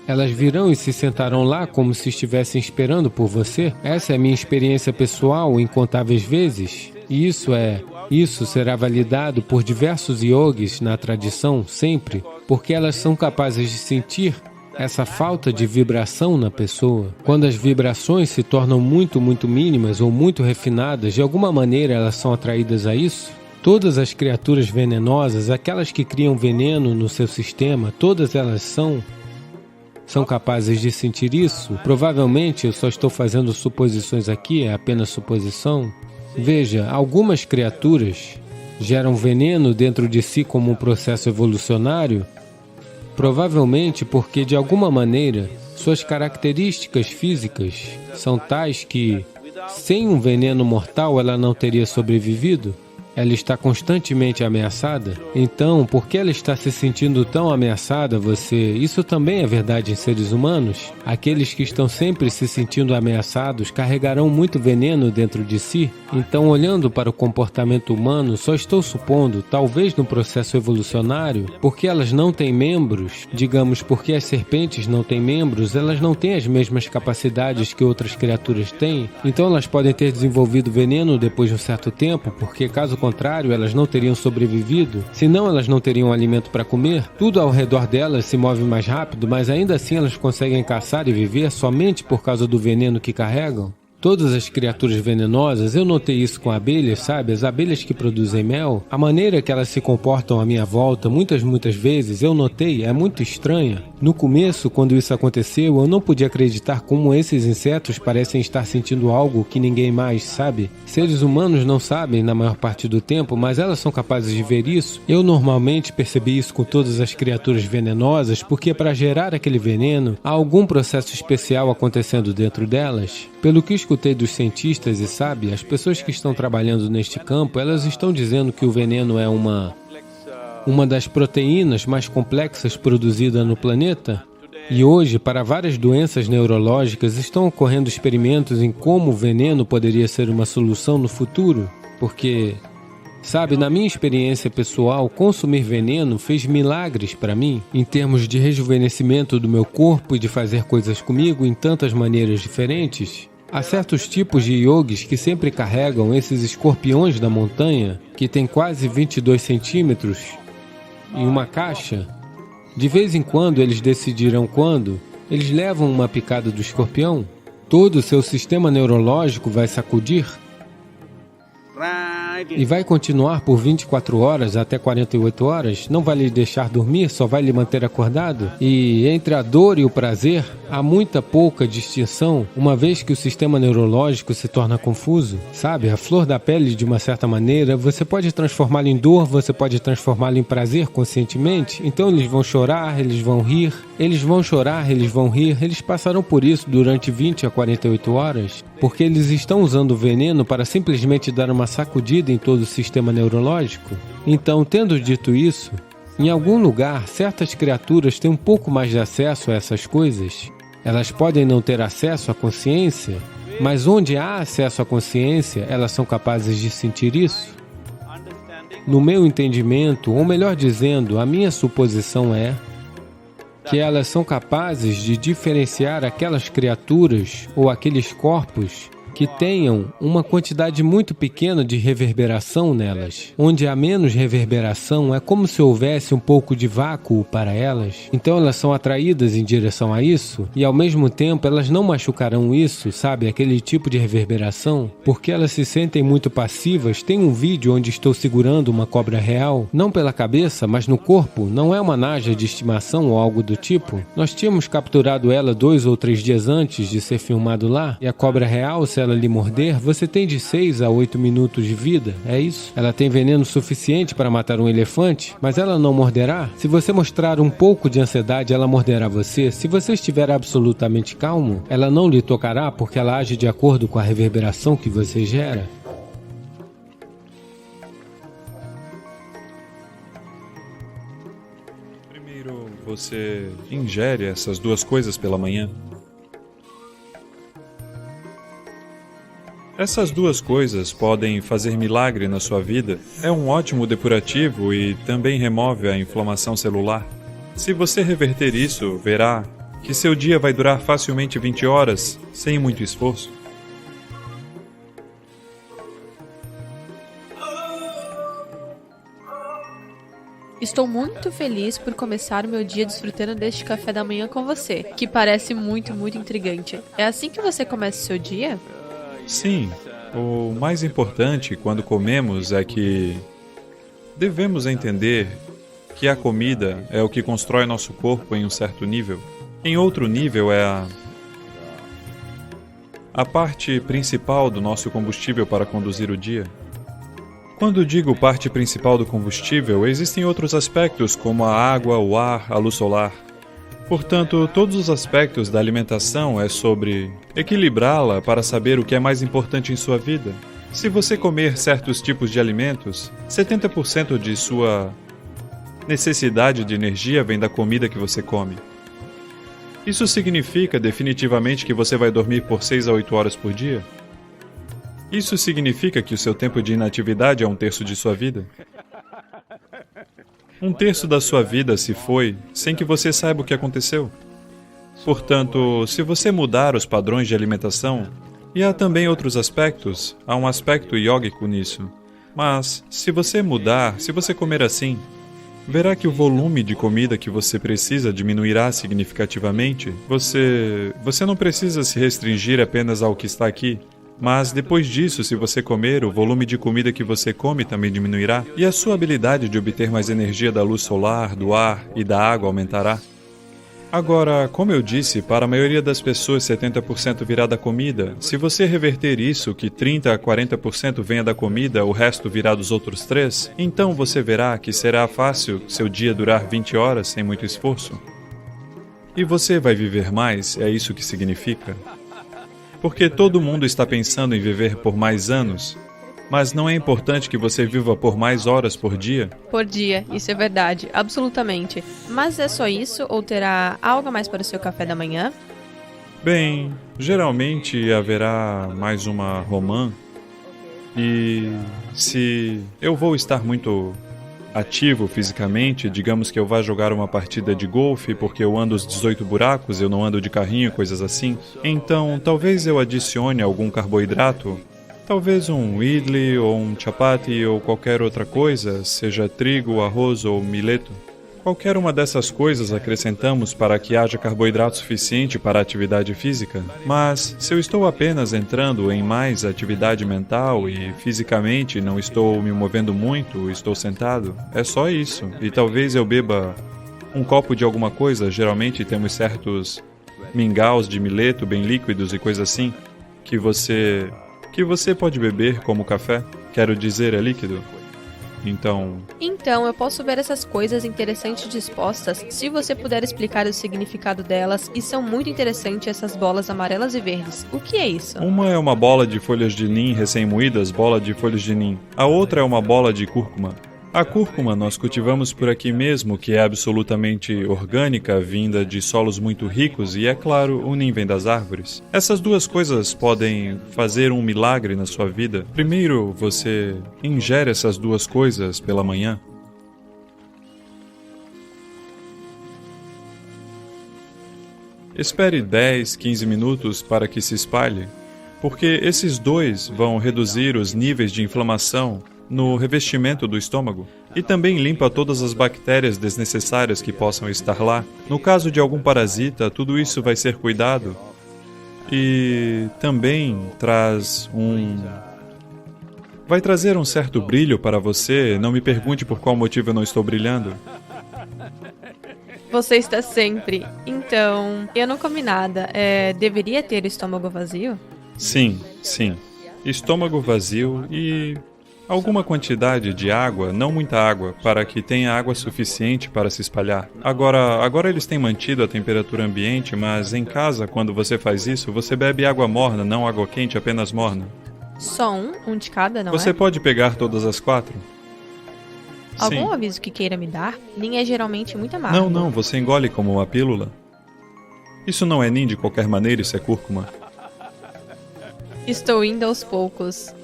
Elas virão e se sentarão lá como se estivessem esperando por você. Essa é a minha experiência pessoal incontáveis vezes. E isso será validado por diversos yogis na tradição, sempre, porque elas são capazes de sentir essa falta de vibração na pessoa. Quando as vibrações se tornam muito mínimas ou muito refinadas, de alguma maneira elas são atraídas a isso. Todas as criaturas venenosas, aquelas que criam veneno no seu sistema, todas elas são capazes de sentir isso. Provavelmente eu só estou fazendo suposições aqui, é apenas suposição. Veja, algumas criaturas geram veneno dentro de si como um processo evolucionário, provavelmente porque, de alguma maneira, suas características físicas são tais que, sem um veneno mortal, ela não teria sobrevivido. Ela está constantemente ameaçada. Então, por que ela está se sentindo tão ameaçada, Isso também é verdade em seres humanos. Aqueles que estão sempre se sentindo ameaçados carregarão muito veneno dentro de si. Então, olhando para o comportamento humano, só estou supondo, talvez no processo evolucionário, porque elas não têm membros, digamos, porque as serpentes não têm membros, elas não têm as mesmas capacidades que outras criaturas têm. Então, elas podem ter desenvolvido veneno depois de um certo tempo, porque caso contrário, elas não teriam sobrevivido, senão elas não teriam alimento para comer. Tudo ao redor delas se move mais rápido, mas ainda assim elas conseguem caçar e viver somente por causa do veneno que carregam. Todas as criaturas venenosas, eu notei isso com abelhas, sabe? As abelhas que produzem mel, a maneira que elas se comportam à minha volta, muitas vezes, eu notei, é muito estranha. No começo, quando isso aconteceu, eu não podia acreditar como esses insetos parecem estar sentindo algo que ninguém mais sabe. Seres humanos não sabem na maior parte do tempo, mas elas são capazes de ver isso. Eu normalmente percebi isso com todas as criaturas venenosas, porque para gerar aquele veneno, há algum processo especial acontecendo dentro delas. Pelo que escutei dos cientistas e sabe, as pessoas que estão trabalhando neste campo, elas estão dizendo que o veneno é uma das proteínas mais complexas produzidas no planeta. E hoje, para várias doenças neurológicas, estão ocorrendo experimentos em como o veneno poderia ser uma solução no futuro. Porque, sabe, na minha experiência pessoal, consumir veneno fez milagres para mim, em termos de rejuvenescimento do meu corpo e de fazer coisas comigo em tantas maneiras diferentes. Há certos tipos de yogis que sempre carregam esses escorpiões da montanha, que têm quase 22 centímetros, em uma caixa. De vez em quando eles decidirão quando, eles levam uma picada do escorpião, todo o seu sistema neurológico vai sacudir e vai continuar por 24 horas até 48 horas, não vai lhe deixar dormir, só vai lhe manter acordado. E entre a dor e o prazer, há muita pouca distinção, uma vez que o sistema neurológico se torna confuso. Sabe, a flor da pele, de uma certa maneira, você pode transformá-la em dor, você pode transformá-la em prazer conscientemente. Então eles vão chorar, eles vão rir, eles vão chorar, eles vão rir, eles passarão por isso durante 20 a 48 horas, porque eles estão usando o veneno para simplesmente dar uma sacudida em todo o sistema neurológico. Então, tendo dito isso, em algum lugar, certas criaturas têm um pouco mais de acesso a essas coisas. Elas podem não ter acesso à consciência, mas onde há acesso à consciência, elas são capazes de sentir isso. No meu entendimento, ou melhor dizendo, a minha suposição é que elas são capazes de diferenciar aquelas criaturas ou aqueles corpos que tenham uma quantidade muito pequena de reverberação nelas. Onde há menos reverberação, é como se houvesse um pouco de vácuo para elas. Então elas são atraídas em direção a isso, e ao mesmo tempo elas não machucarão isso, sabe, aquele tipo de reverberação, porque elas se sentem muito passivas. Tem um vídeo onde estou segurando uma cobra real, não pela cabeça, mas no corpo, não é uma naja de estimação ou algo do tipo. Nós tínhamos capturado ela 2 ou 3 dias antes de ser filmado lá, e a cobra real, se ela lhe morder, você tem de 6 a 8 minutos de vida, é isso? Ela tem veneno suficiente para matar um elefante, mas ela não morderá? Se você mostrar um pouco de ansiedade, ela morderá você. Se você estiver absolutamente calmo, ela não lhe tocará porque ela age de acordo com a reverberação que você gera. você ingere essas duas coisas pela manhã. Essas duas coisas podem fazer milagre na sua vida. É um ótimo depurativo e também remove a inflamação celular. Se você reverter isso, verá que seu dia vai durar facilmente 20 horas, sem muito esforço. Estou muito feliz por começar o meu dia desfrutando deste café da manhã com você, que parece muito intrigante. É assim que você começa o seu dia? Sim, o mais importante quando comemos é que devemos entender que a comida é o que constrói nosso corpo em um certo nível. Em outro nível é a parte principal do nosso combustível para conduzir o dia. Quando digo parte principal do combustível, existem outros aspectos como a água, o ar, a luz solar. Portanto, todos os aspectos da alimentação é sobre equilibrá-la para saber o que é mais importante em sua vida. Se você comer certos tipos de alimentos, 70% de sua necessidade de energia vem da comida que você come. Isso significa definitivamente que você vai dormir por 6 a 8 horas por dia? Isso significa que o seu tempo de inatividade é 1/3 de sua vida? 1/3 da sua vida se foi sem que você saiba o que aconteceu. Portanto, se você mudar os padrões de alimentação, e há também outros aspectos, há um aspecto yógico nisso, mas se você mudar, se você comer assim, verá que o volume de comida que você precisa diminuirá significativamente. Você não precisa se restringir apenas ao que está aqui. Mas depois disso, se você comer, o volume de comida que você come também diminuirá, e a sua habilidade de obter mais energia da luz solar, do ar e da água aumentará. Agora, como eu disse, para a maioria das pessoas 70% virá da comida. Se você reverter isso, que 30 a 40% venha da comida, o resto virá dos outros 3%, então você verá que será fácil seu dia durar 20 horas sem muito esforço. E você vai viver mais, é isso que significa. Porque todo mundo está pensando em viver por mais anos, mas não é importante que você viva por mais horas por dia? Por dia, isso é verdade, absolutamente. Mas é só isso ou terá algo a mais para o seu café da manhã? Bem, geralmente haverá mais uma romã. E se eu vou estar muito ativo fisicamente, digamos que eu vá jogar uma partida de golfe porque eu ando os 18 buracos, eu não ando de carrinho, coisas assim. Então, talvez eu adicione algum carboidrato, talvez um idli ou um chapati ou qualquer outra coisa, seja trigo, arroz ou mileto. Qualquer uma dessas coisas acrescentamos para que haja carboidrato suficiente para a atividade física. Mas, se eu estou apenas entrando em mais atividade mental e fisicamente não estou me movendo muito, estou sentado, é só isso. E talvez eu beba um copo de alguma coisa, geralmente temos certos mingaus de mileto bem líquidos e coisas assim, que você pode beber como café, quero dizer, é líquido. Então, eu posso ver essas coisas interessantes dispostas se você puder explicar o significado delas, e são muito interessantes essas bolas amarelas e verdes. O que é isso? Uma é uma bola de folhas de nim recém-moídas, bola de folhas de nim. A outra é uma bola de cúrcuma. A cúrcuma nós cultivamos por aqui mesmo, que é absolutamente orgânica, vinda de solos muito ricos, e é claro, o nim vem das árvores. Essas duas coisas podem fazer um milagre na sua vida. Primeiro, você ingere essas duas coisas pela manhã. Espere 10, 15 minutos para que se espalhe, porque esses dois vão reduzir os níveis de inflamação no revestimento do estômago e também limpa todas as bactérias desnecessárias que possam estar lá. No caso de algum parasita, tudo isso vai ser cuidado e também vai trazer um certo brilho para você. Não me pergunte por qual motivo eu não estou brilhando. Você está sempre. Então, eu não comi nada. Deveria ter estômago vazio? Sim. Estômago vazio e alguma quantidade de água, não muita água, para que tenha água suficiente para se espalhar. Agora eles têm mantido a temperatura ambiente, mas em casa, quando você faz isso, você bebe água morna, não água quente, apenas morna. Só um de cada, não é? Você pode pegar todas as 4? Algum Sim. aviso que queira me dar? Nin é geralmente muito amargo. Não, não, você engole como uma pílula. Isso não é Nin de qualquer maneira, isso é cúrcuma. Estou indo aos poucos.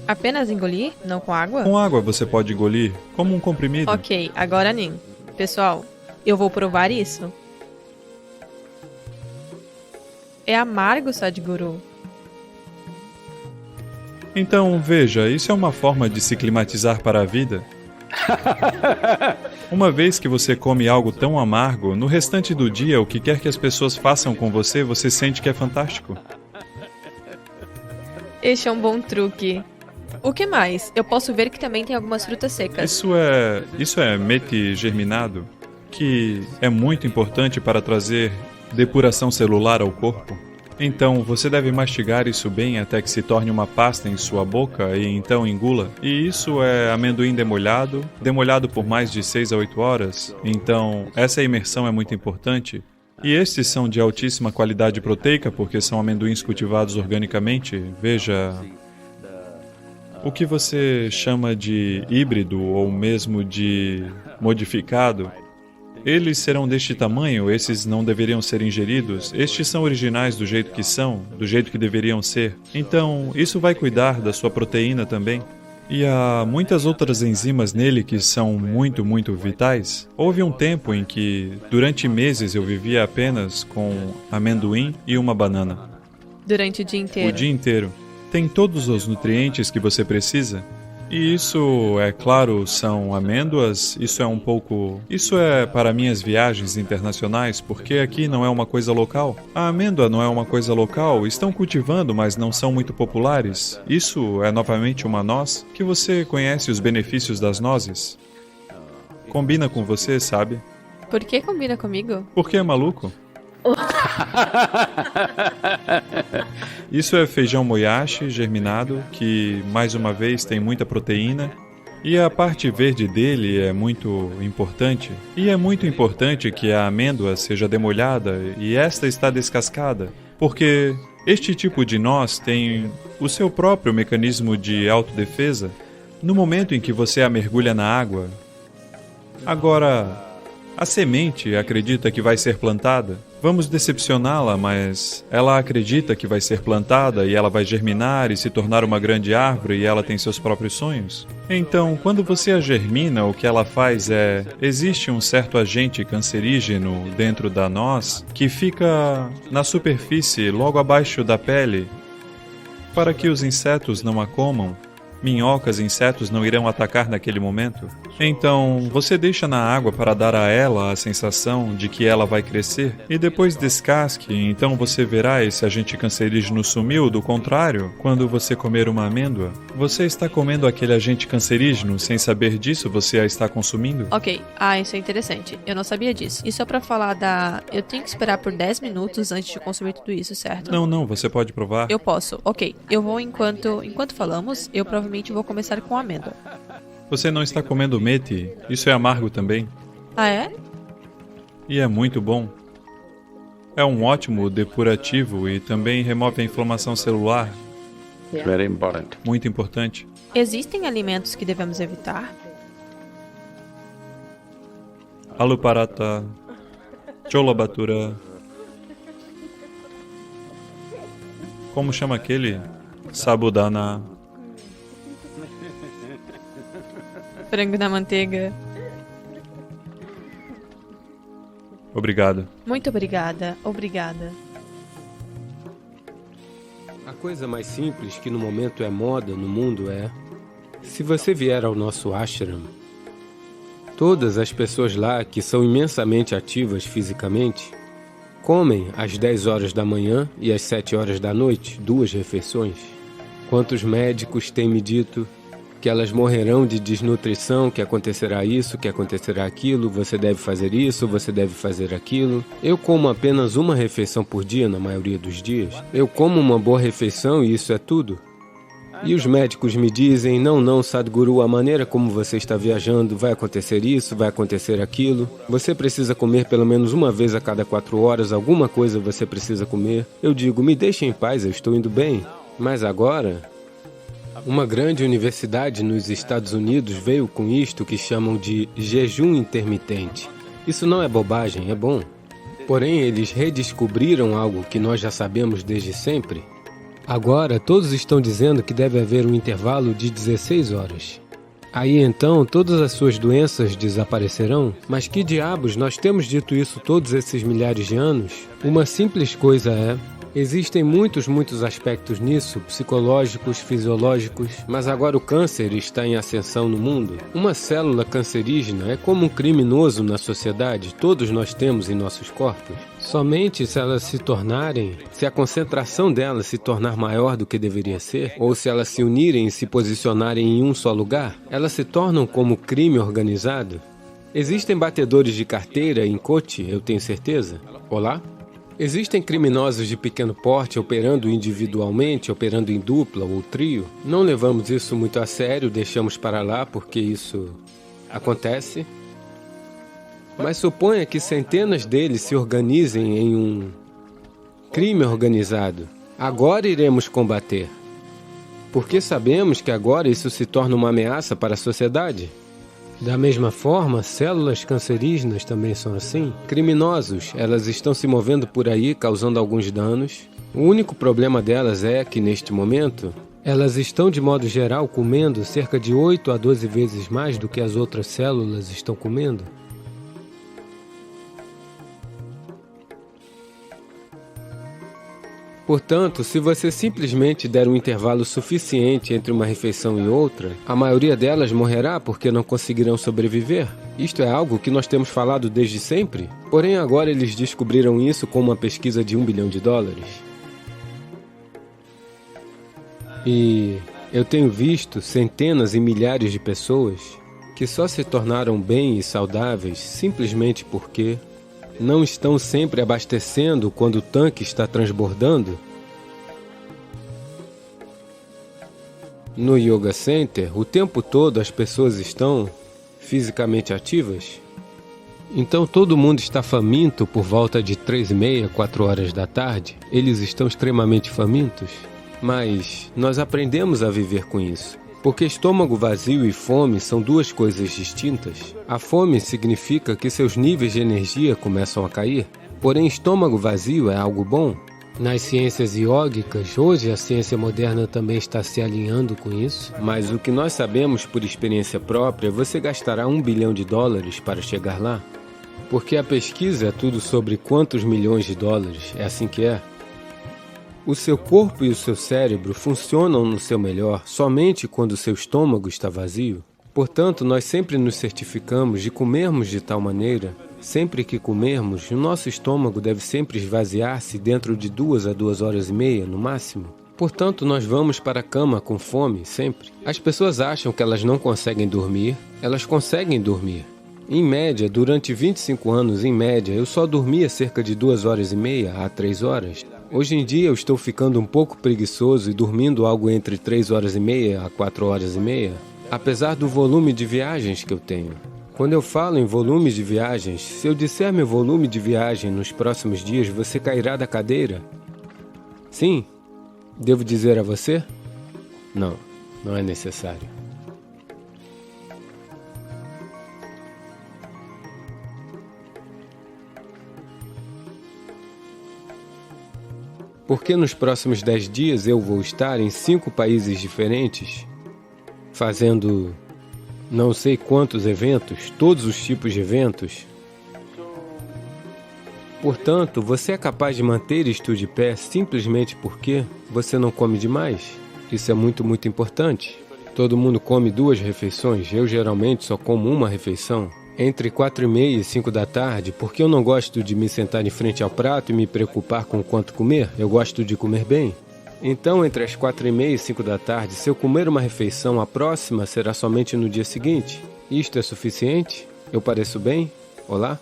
Apenas engolir? Não com água? Com água você pode engolir, como um comprimido. Ok, agora Nin. Pessoal, eu vou provar isso. É amargo, Sadhguru. Então, veja, isso é uma forma de se climatizar para a vida. Uma vez que você come algo tão amargo, no restante do dia, o que quer que as pessoas façam com você, você sente que é fantástico. Este é um bom truque. O que mais? Eu posso ver que também tem algumas frutas secas. Isso é meti germinado, que é muito importante para trazer depuração celular ao corpo. Então, você deve mastigar isso bem até que se torne uma pasta em sua boca e então engula. E isso é amendoim demolhado por mais de 6 a 8 horas. Então, essa imersão é muito importante. E estes são de altíssima qualidade proteica porque são amendoins cultivados organicamente. Veja, o que você chama de híbrido ou mesmo de modificado, eles serão deste tamanho, esses não deveriam ser ingeridos, estes são originais do jeito que são, do jeito que deveriam ser. Então, isso vai cuidar da sua proteína também. E há muitas outras enzimas nele que são muito, muito vitais. Houve um tempo em que, durante meses, eu vivia apenas com amendoim e uma banana. Durante o dia inteiro. O dia inteiro. Tem todos os nutrientes que você precisa. E isso, é claro, são amêndoas, Isso é para minhas viagens internacionais, porque aqui não é uma coisa local. A amêndoa não é uma coisa local, estão cultivando, mas não são muito populares. Isso é novamente uma noz, que você conhece os benefícios das nozes. Combina com você, sabe? Por que combina comigo? Porque é maluco. Isso é feijão moyashi germinado, que, mais uma vez, tem muita proteína. E a parte verde dele é muito importante. E é muito importante que a amêndoa seja demolhada e esta está descascada. Porque este tipo de noz tem o seu próprio mecanismo de autodefesa no momento em que você a mergulha na água. Agora, a semente acredita que vai ser plantada. Vamos decepcioná-la, mas ela acredita que vai ser plantada e ela vai germinar e se tornar uma grande árvore e ela tem seus próprios sonhos. Então, quando você a germina, o que ela faz é... Existe um certo agente cancerígeno dentro da noz que fica na superfície, logo abaixo da pele, para que os insetos não a comam. Minhocas e insetos não irão atacar naquele momento. Então, você deixa na água para dar a ela a sensação de que ela vai crescer e depois descasque, então você verá esse agente cancerígeno sumiu. Do contrário, quando você comer uma amêndoa, você está comendo aquele agente cancerígeno sem saber disso, você a está consumindo. Ok, isso é interessante. Eu não sabia disso. Isso é pra falar da... Eu tenho que esperar por 10 minutos antes de consumir tudo isso, certo? Não, você pode provar. Eu posso. Ok, eu vou enquanto falamos, eu provavelmente vou começar com amêndoa. Você não está comendo meti, isso é amargo também. Ah, é? E é muito bom. É um ótimo depurativo e também remove a inflamação celular. Very important. Muito importante. Existem alimentos que devemos evitar? Aluparata, cholabatura. Como chama aquele? Sabudana. Frango na manteiga. Obrigado. Muito obrigada. Obrigada. A coisa mais simples que no momento é moda no mundo é... Se você vier ao nosso ashram, todas as pessoas lá que são imensamente ativas fisicamente, comem às 10 horas da manhã e às 7 horas da noite, 2 refeições. Quantos médicos têm me dito que elas morrerão de desnutrição, que acontecerá isso, que acontecerá aquilo, você deve fazer isso, você deve fazer aquilo. Eu como apenas uma refeição por dia na maioria dos dias. Eu como uma boa refeição e isso é tudo. E os médicos me dizem, não, Sadhguru, a maneira como você está viajando, vai acontecer isso, vai acontecer aquilo. Você precisa comer pelo menos uma vez a cada 4 horas, alguma coisa você precisa comer. Eu digo, me deixe em paz, eu estou indo bem. Mas agora... Uma grande universidade nos Estados Unidos veio com isto que chamam de jejum intermitente. Isso não é bobagem, é bom. Porém, eles redescobriram algo que nós já sabemos desde sempre. Agora, todos estão dizendo que deve haver um intervalo de 16 horas. Aí então, todas as suas doenças desaparecerão? Mas que diabos, nós temos dito isso todos esses milhares de anos? Uma simples coisa é... Existem muitos aspectos nisso, psicológicos, fisiológicos, mas agora o câncer está em ascensão no mundo. Uma célula cancerígena é como um criminoso na sociedade, todos nós temos em nossos corpos. Somente se elas se tornarem, se a concentração delas se tornar maior do que deveria ser, ou se elas se unirem e se posicionarem em um só lugar, elas se tornam como crime organizado. Existem batedores de carteira em Kochi, eu tenho certeza. Olá? Existem criminosos de pequeno porte operando individualmente, operando em dupla ou trio. Não levamos isso muito a sério, deixamos para lá porque isso acontece. Mas suponha que centenas deles se organizem em um crime organizado. Agora iremos combater. Porque sabemos que agora isso se torna uma ameaça para a sociedade. Da mesma forma, células cancerígenas também são assim. Criminosos, elas estão se movendo por aí, causando alguns danos. O único problema delas é que, neste momento, elas estão, de modo geral, comendo cerca de 8 a 12 vezes mais do que as outras células estão comendo. Portanto, se você simplesmente der um intervalo suficiente entre uma refeição e outra, a maioria delas morrerá porque não conseguirão sobreviver. Isto é algo que nós temos falado desde sempre. Porém, agora eles descobriram isso com uma pesquisa de $1 bilhão. E eu tenho visto centenas e milhares de pessoas que só se tornaram bem e saudáveis simplesmente porque não estão sempre abastecendo quando o tanque está transbordando? No Yoga Center, o tempo todo as pessoas estão fisicamente ativas. Então todo mundo está faminto por volta de 3h30, 4 horas da tarde. Eles estão extremamente famintos. Mas nós aprendemos a viver com isso. Porque estômago vazio e fome são duas coisas distintas. A fome significa que seus níveis de energia começam a cair. Porém, estômago vazio é algo bom. Nas ciências iógicas, hoje a ciência moderna também está se alinhando com isso. Mas o que nós sabemos por experiência própria, você gastará $1 bilhão para chegar lá. Porque a pesquisa é tudo sobre quantos milhões de dólares, é assim que é. O seu corpo e o seu cérebro funcionam no seu melhor somente quando o seu estômago está vazio. Portanto, nós sempre nos certificamos de comermos de tal maneira, sempre que comermos, o nosso estômago deve sempre esvaziar-se dentro de 2 a 2 horas e meia, no máximo. Portanto, nós vamos para a cama com fome, sempre. As pessoas acham que elas não conseguem dormir, elas conseguem dormir. Em média, durante 25 anos, em média, eu só dormia cerca de 2 horas e meia a 3 horas. Hoje em dia eu estou ficando um pouco preguiçoso e dormindo algo entre 3 horas e meia a 4 horas e meia, apesar do volume de viagens que eu tenho. Quando eu falo em volume de viagens, se eu disser meu volume de viagem nos próximos dias, você cairá da cadeira? Sim? Devo dizer a você? Não, não é necessário. Porque nos próximos 10 dias eu vou estar em 5 países diferentes, fazendo não sei quantos eventos, todos os tipos de eventos. Portanto, você é capaz de manter isto de pé simplesmente porque você não come demais. Isso é muito importante. Todo mundo come 2 refeições, eu geralmente só como uma refeição. Entre 4h30 e 5 da tarde, porque eu não gosto de me sentar em frente ao prato e me preocupar com quanto comer, eu gosto de comer bem. Então, entre as 4h30 e 5 da tarde, se eu comer uma refeição, a próxima será somente no dia seguinte. Isto é suficiente? Eu pareço bem? Olá?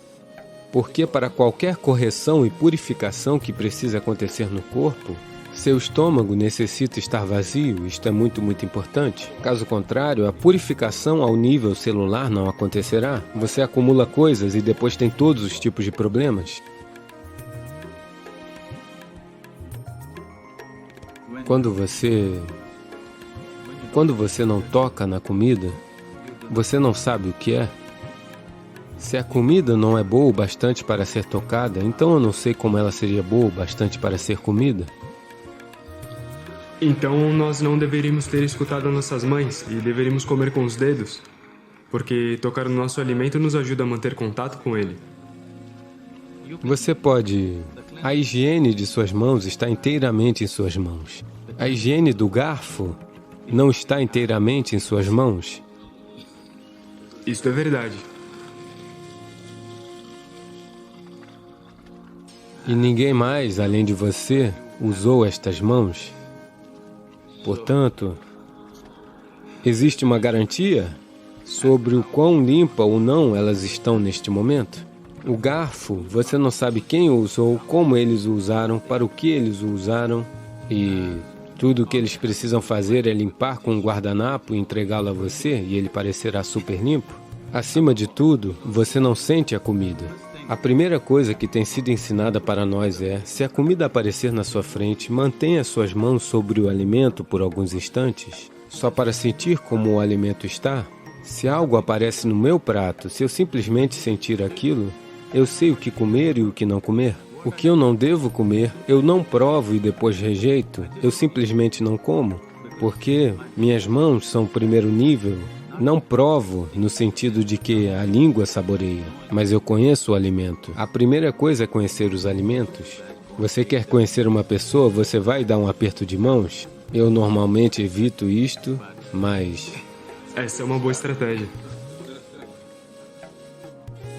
Porque para qualquer correção e purificação que precise acontecer no corpo, seu estômago necessita estar vazio, isto é muito importante. Caso contrário, a purificação ao nível celular não acontecerá. Você acumula coisas e depois tem todos os tipos de problemas. Quando você não toca na comida, você não sabe o que é. Se a comida não é boa o bastante para ser tocada, então eu não sei como ela seria boa o bastante para ser comida. Então nós não deveríamos ter escutado nossas mães e deveríamos comer com os dedos, porque tocar no nosso alimento nos ajuda a manter contato com ele. Você pode... A higiene de suas mãos está inteiramente em suas mãos. A higiene do garfo não está inteiramente em suas mãos. Isto é verdade. E ninguém mais, além de você, usou estas mãos. Portanto, existe uma garantia sobre o quão limpa ou não elas estão neste momento? O garfo, você não sabe quem o usou, como eles o usaram, para o que eles o usaram, e tudo o que eles precisam fazer é limpar com um guardanapo e entregá-lo a você, e ele parecerá super limpo. Acima de tudo, você não sente a comida. A primeira coisa que tem sido ensinada para nós é, se a comida aparecer na sua frente, mantenha suas mãos sobre o alimento por alguns instantes, só para sentir como o alimento está. Se algo aparece no meu prato, se eu simplesmente sentir aquilo, eu sei o que comer e o que não comer. O que eu não devo comer, eu não provo e depois rejeito, eu simplesmente não como, porque minhas mãos são o primeiro nível. Não provo no sentido de que a língua saboreia, mas eu conheço o alimento. A primeira coisa é conhecer os alimentos. Você quer conhecer uma pessoa, você vai dar um aperto de mãos? Eu normalmente evito isto, mas... Essa é uma boa estratégia.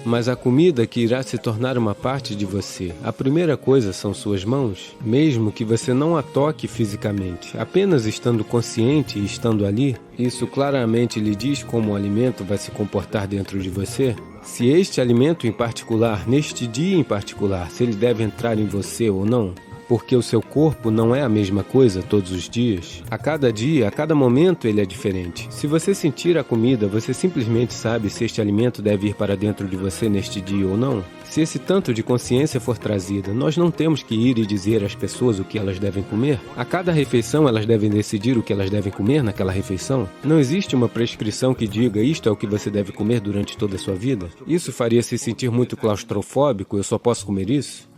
Mas a comida que irá se tornar uma parte de você, a primeira coisa são suas mãos, mesmo que você não a toque fisicamente, apenas estando consciente e estando ali, isso claramente lhe diz como o alimento vai se comportar dentro de você. Se este alimento em particular, neste dia em particular, se ele deve entrar em você ou não. Porque o seu corpo não é a mesma coisa todos os dias. A cada dia, a cada momento ele é diferente. Se você sentir a comida, você simplesmente sabe se este alimento deve ir para dentro de você neste dia ou não. Se esse tanto de consciência for trazida, nós não temos que ir e dizer às pessoas o que elas devem comer. A cada refeição elas devem decidir o que elas devem comer naquela refeição. Não existe uma prescrição que diga isto é o que você deve comer durante toda a sua vida. Isso faria se sentir muito claustrofóbico, eu só posso comer isso?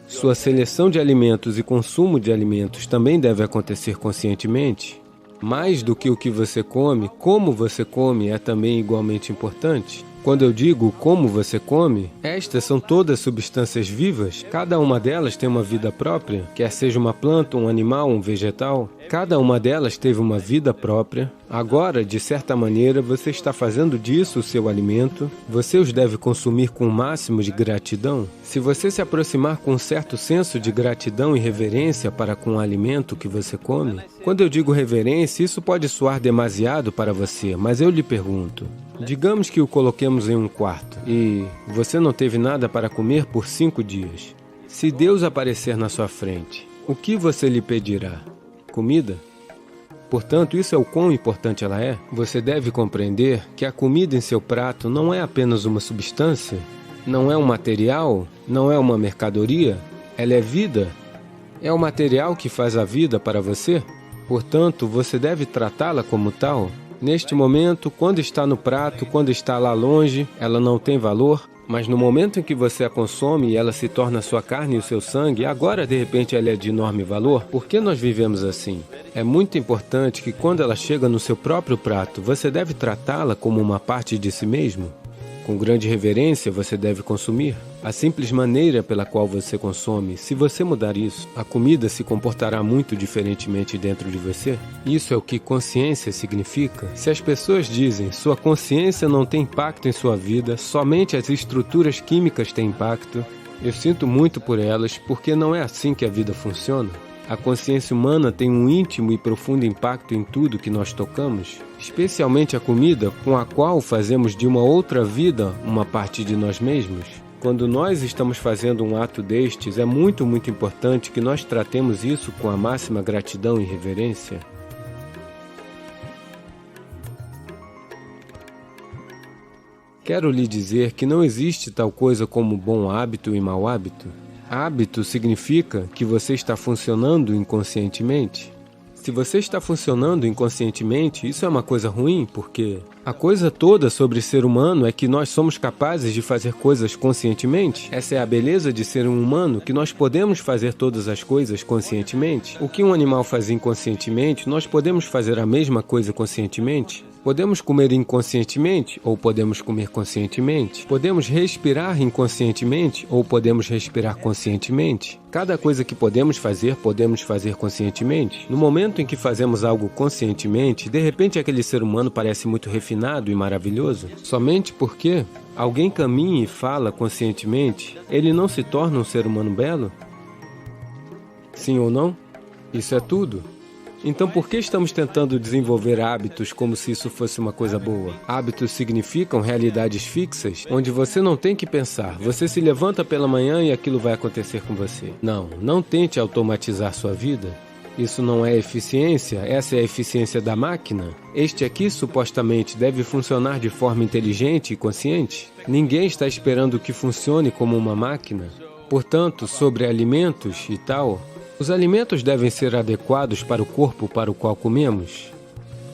Sua seleção de alimentos e consumo de alimentos também deve acontecer conscientemente. Mais do que o que você come, como você come é também igualmente importante. Quando eu digo como você come, estas são todas substâncias vivas, cada uma delas tem uma vida própria, quer seja uma planta, um animal, um vegetal. Cada uma delas teve uma vida própria. Agora, de certa maneira, você está fazendo disso o seu alimento. Você os deve consumir com o máximo de gratidão. Se você se aproximar com um certo senso de gratidão e reverência para com o alimento que você come, quando eu digo reverência, isso pode soar demasiado para você, mas eu lhe pergunto, digamos que o coloquemos em um quarto e você não teve nada para comer por 5 dias. Se Deus aparecer na sua frente, o que você lhe pedirá? Comida? Portanto, isso é o quão importante ela é. Você deve compreender que a comida em seu prato não é apenas uma substância, não é um material, não é uma mercadoria, ela é vida. É o material que faz a vida para você. Portanto, você deve tratá-la como tal. Neste momento, quando está no prato, quando está lá longe, ela não tem valor, mas no momento em que você a consome e ela se torna a sua carne e o seu sangue, agora de repente ela é de enorme valor. Por que nós vivemos assim? É muito importante que quando ela chega no seu próprio prato, você deve tratá-la como uma parte de si mesmo. Com grande reverência você deve consumir. A simples maneira pela qual você consome, se você mudar isso, a comida se comportará muito diferentemente dentro de você. Isso é o que consciência significa. Se as pessoas dizem, sua consciência não tem impacto em sua vida, somente as estruturas químicas têm impacto, eu sinto muito por elas, porque não é assim que a vida funciona. A consciência humana tem um íntimo e profundo impacto em tudo que nós tocamos, especialmente a comida com a qual fazemos de uma outra vida uma parte de nós mesmos. Quando nós estamos fazendo um ato destes, é muito importante que nós tratemos isso com a máxima gratidão e reverência. Quero lhe dizer que não existe tal coisa como bom hábito e mau hábito. Hábito significa que você está funcionando inconscientemente. Se você está funcionando inconscientemente, isso é uma coisa ruim, porque a coisa toda sobre ser humano é que nós somos capazes de fazer coisas conscientemente. Essa é a beleza de ser um humano, que nós podemos fazer todas as coisas conscientemente. O que um animal faz inconscientemente, nós podemos fazer a mesma coisa conscientemente. Podemos comer inconscientemente ou podemos comer conscientemente. Podemos respirar inconscientemente ou podemos respirar conscientemente. Cada coisa que podemos fazer conscientemente. No momento em que fazemos algo conscientemente, de repente aquele ser humano parece muito refinado e maravilhoso. Somente porque alguém caminha e fala conscientemente, ele não se torna um ser humano belo? Sim ou não? Isso é tudo. Então, por que estamos tentando desenvolver hábitos como se isso fosse uma coisa boa? Hábitos significam realidades fixas, onde você não tem que pensar. Você se levanta pela manhã e aquilo vai acontecer com você. Não tente automatizar sua vida. Isso não é eficiência, essa é a eficiência da máquina. Este aqui, supostamente, deve funcionar de forma inteligente e consciente. Ninguém está esperando que funcione como uma máquina. Portanto, sobre alimentos e tal, os alimentos devem ser adequados para o corpo para o qual comemos.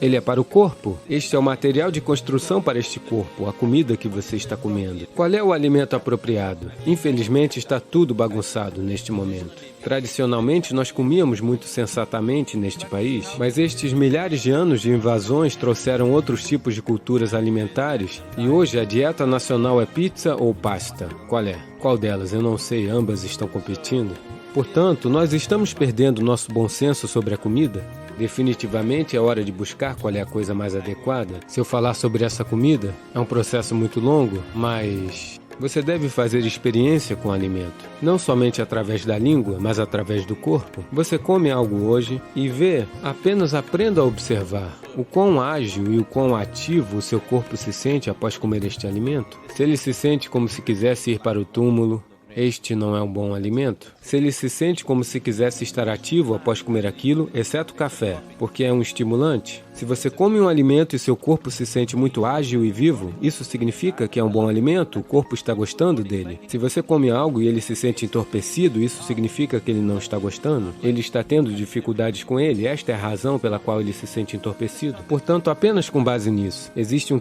Ele é para o corpo. Este é o material de construção para este corpo, a comida que você está comendo. Qual é o alimento apropriado? Infelizmente, está tudo bagunçado neste momento. Tradicionalmente, nós comíamos muito sensatamente neste país, mas estes milhares de anos de invasões trouxeram outros tipos de culturas alimentares e hoje a dieta nacional é pizza ou pasta. Qual é? Qual delas? Eu não sei, ambas estão competindo. Portanto, nós estamos perdendo nosso bom senso sobre a comida. Definitivamente é hora de buscar qual é a coisa mais adequada. Se eu falar sobre essa comida, é um processo muito longo, mas você deve fazer experiência com o alimento. Não somente através da língua, mas através do corpo. Você come algo hoje e vê, apenas aprenda a observar o quão ágil e o quão ativo o seu corpo se sente após comer este alimento. Se ele se sente como se quisesse ir para o túmulo, este não é um bom alimento. Se ele se sente como se quisesse estar ativo após comer aquilo, exceto o café, porque é um estimulante. Se você come um alimento e seu corpo se sente muito ágil e vivo, isso significa que é um bom alimento, o corpo está gostando dele. Se você come algo e ele se sente entorpecido, isso significa que ele não está gostando. Ele está tendo dificuldades com ele, esta é a razão pela qual ele se sente entorpecido. Portanto, apenas com base nisso, existe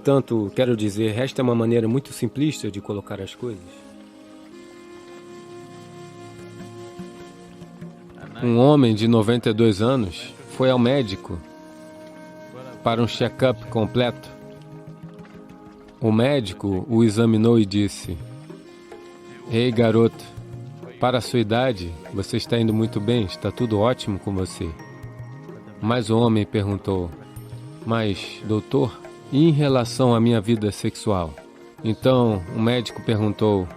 esta é uma maneira muito simplista de colocar as coisas. Um homem de 92 anos foi ao médico para um check-up completo. O médico o examinou e disse: "Ei, garoto, para a sua idade, você está indo muito bem, está tudo ótimo com você." Mas o homem perguntou: "Mas, doutor, e em relação à minha vida sexual?" Então, o médico perguntou: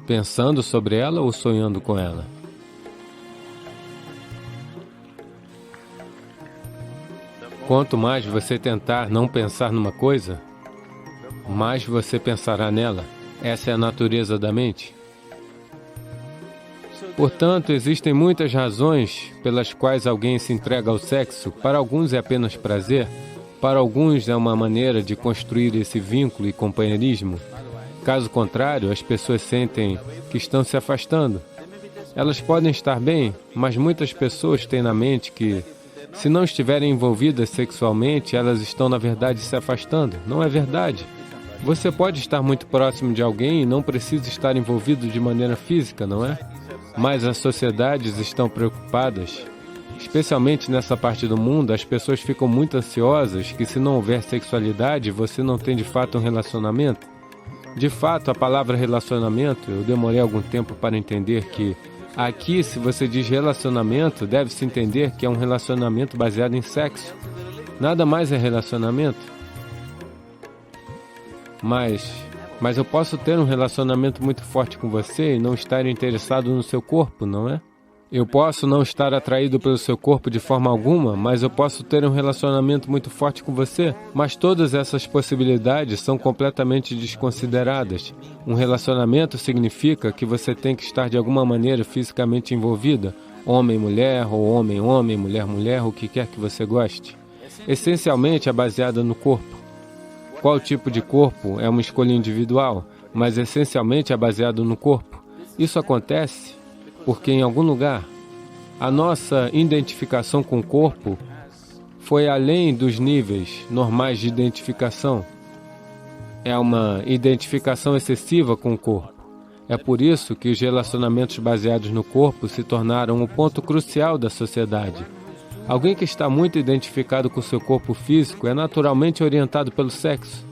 "Pensando sobre ela ou sonhando com ela?" Quanto mais você tentar não pensar numa coisa, mais você pensará nela. Essa é a natureza da mente. Portanto, existem muitas razões pelas quais alguém se entrega ao sexo. Para alguns é apenas prazer, para alguns é uma maneira de construir esse vínculo e companheirismo. Caso contrário, as pessoas sentem que estão se afastando. Elas podem estar bem, mas muitas pessoas têm na mente que, se não estiverem envolvidas sexualmente, elas estão, na verdade, se afastando. Não é verdade. Você pode estar muito próximo de alguém e não precisa estar envolvido de maneira física, não é? Mas as sociedades estão preocupadas. Especialmente nessa parte do mundo, as pessoas ficam muito ansiosas que, se não houver sexualidade, você não tem de fato um relacionamento. De fato, a palavra relacionamento, eu demorei algum tempo para entender que aqui, se você diz relacionamento, deve-se entender que é um relacionamento baseado em sexo. Nada mais é relacionamento. Mas eu posso ter um relacionamento muito forte com você e não estar interessado no seu corpo, não é? Eu posso não estar atraído pelo seu corpo de forma alguma, mas eu posso ter um relacionamento muito forte com você. Mas todas essas possibilidades são completamente desconsideradas. Um relacionamento significa que você tem que estar de alguma maneira fisicamente envolvida. Homem-mulher, ou homem-homem, mulher-mulher, o que quer que você goste. Essencialmente é baseada no corpo. Qual tipo de corpo é uma escolha individual, mas essencialmente é baseado no corpo. Isso acontece porque em algum lugar a nossa identificação com o corpo foi além dos níveis normais de identificação. É uma identificação excessiva com o corpo. É por isso que os relacionamentos baseados no corpo se tornaram um ponto crucial da sociedade. Alguém que está muito identificado com seu corpo físico é naturalmente orientado pelo sexo,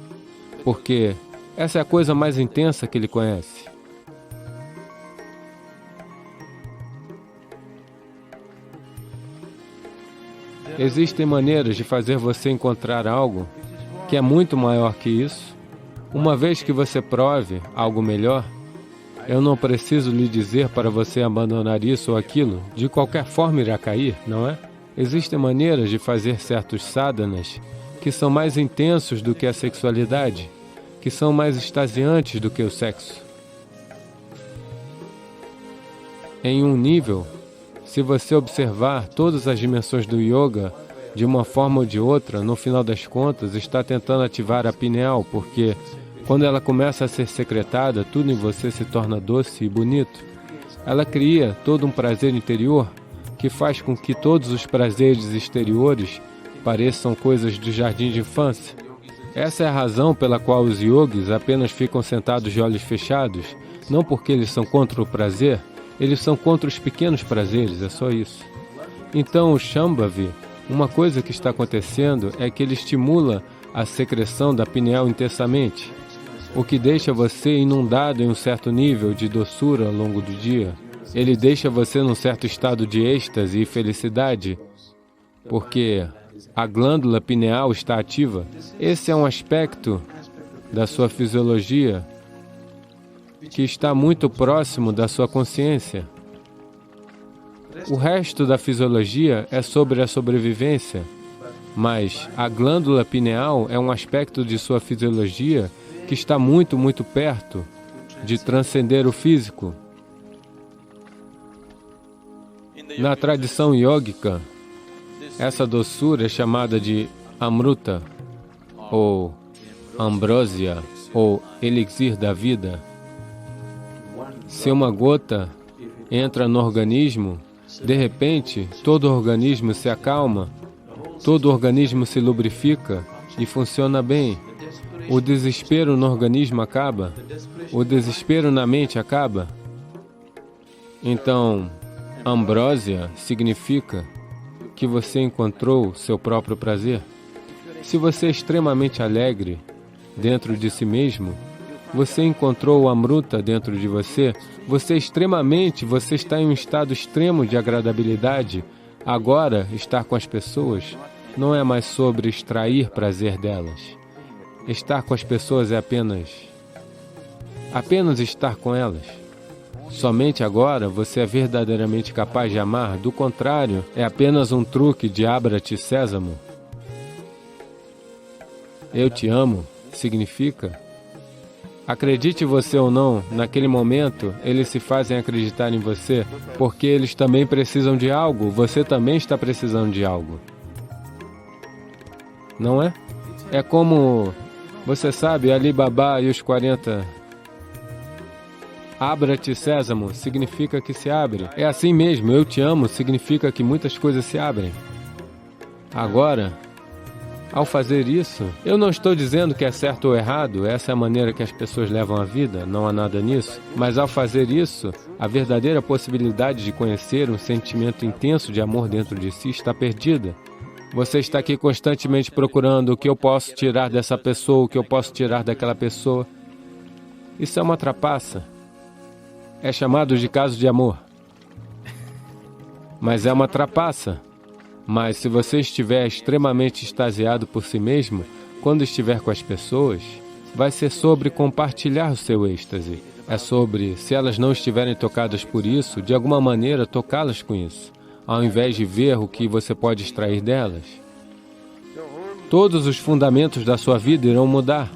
porque essa é a coisa mais intensa que ele conhece. Existem maneiras de fazer você encontrar algo que é muito maior que isso. Uma vez que você prove algo melhor, eu não preciso lhe dizer para você abandonar isso ou aquilo. De qualquer forma irá cair, não é? Existem maneiras de fazer certos sadhanas que são mais intensos do que a sexualidade, que são mais extasiantes do que o sexo. Em um nível, se você observar todas as dimensões do yoga, de uma forma ou de outra, no final das contas, está tentando ativar a pineal, porque quando ela começa a ser secretada, tudo em você se torna doce e bonito. Ela cria todo um prazer interior que faz com que todos os prazeres exteriores pareçam coisas do jardim de infância. Essa é a razão pela qual os yogis apenas ficam sentados de olhos fechados, não porque eles são contra o prazer, eles são contra os pequenos prazeres, é só isso. Então o Shambhavi, uma coisa que está acontecendo é que ele estimula a secreção da pineal intensamente, o que deixa você inundado em um certo nível de doçura ao longo do dia. Ele deixa você num certo estado de êxtase e felicidade, porque a glândula pineal está ativa. Esse é um aspecto da sua fisiologia que está muito próximo da sua consciência. O resto da fisiologia é sobre a sobrevivência, mas a glândula pineal é um aspecto de sua fisiologia que está muito, muito perto de transcender o físico. Na tradição yógica, essa doçura é chamada de amruta, ou ambrósia, ou elixir da vida. Se uma gota entra no organismo, de repente, todo o organismo se acalma, todo o organismo se lubrifica e funciona bem. O desespero no organismo acaba, o desespero na mente acaba. Então, ambrósia significa que você encontrou seu próprio prazer. Se você é extremamente alegre dentro de si mesmo, você encontrou o amruta dentro de você, você está em um estado extremo de agradabilidade. Agora, estar com as pessoas não é mais sobre extrair prazer delas. Estar com as pessoas é apenas estar com elas. Somente agora você é verdadeiramente capaz de amar, do contrário, é apenas um truque de abra-te sésamo. Eu te amo significa, acredite você ou não, naquele momento eles se fazem acreditar em você, porque eles também precisam de algo, você também está precisando de algo. Não é? É como, você sabe, Ali Baba e os 40... Abra-te sésamo significa que se abre. É assim mesmo, eu te amo significa que muitas coisas se abrem. Agora, ao fazer isso, eu não estou dizendo que é certo ou errado, essa é a maneira que as pessoas levam a vida, não há nada nisso. Mas ao fazer isso, a verdadeira possibilidade de conhecer um sentimento intenso de amor dentro de si está perdida. Você está aqui constantemente procurando o que eu posso tirar dessa pessoa, o que eu posso tirar daquela pessoa. Isso é uma trapaça. É chamado de caso de amor. Mas é uma trapaça. Mas se você estiver extremamente extasiado por si mesmo, quando estiver com as pessoas, vai ser sobre compartilhar o seu êxtase. É sobre, se elas não estiverem tocadas por isso, de alguma maneira tocá-las com isso, ao invés de ver o que você pode extrair delas. Todos os fundamentos da sua vida irão mudar.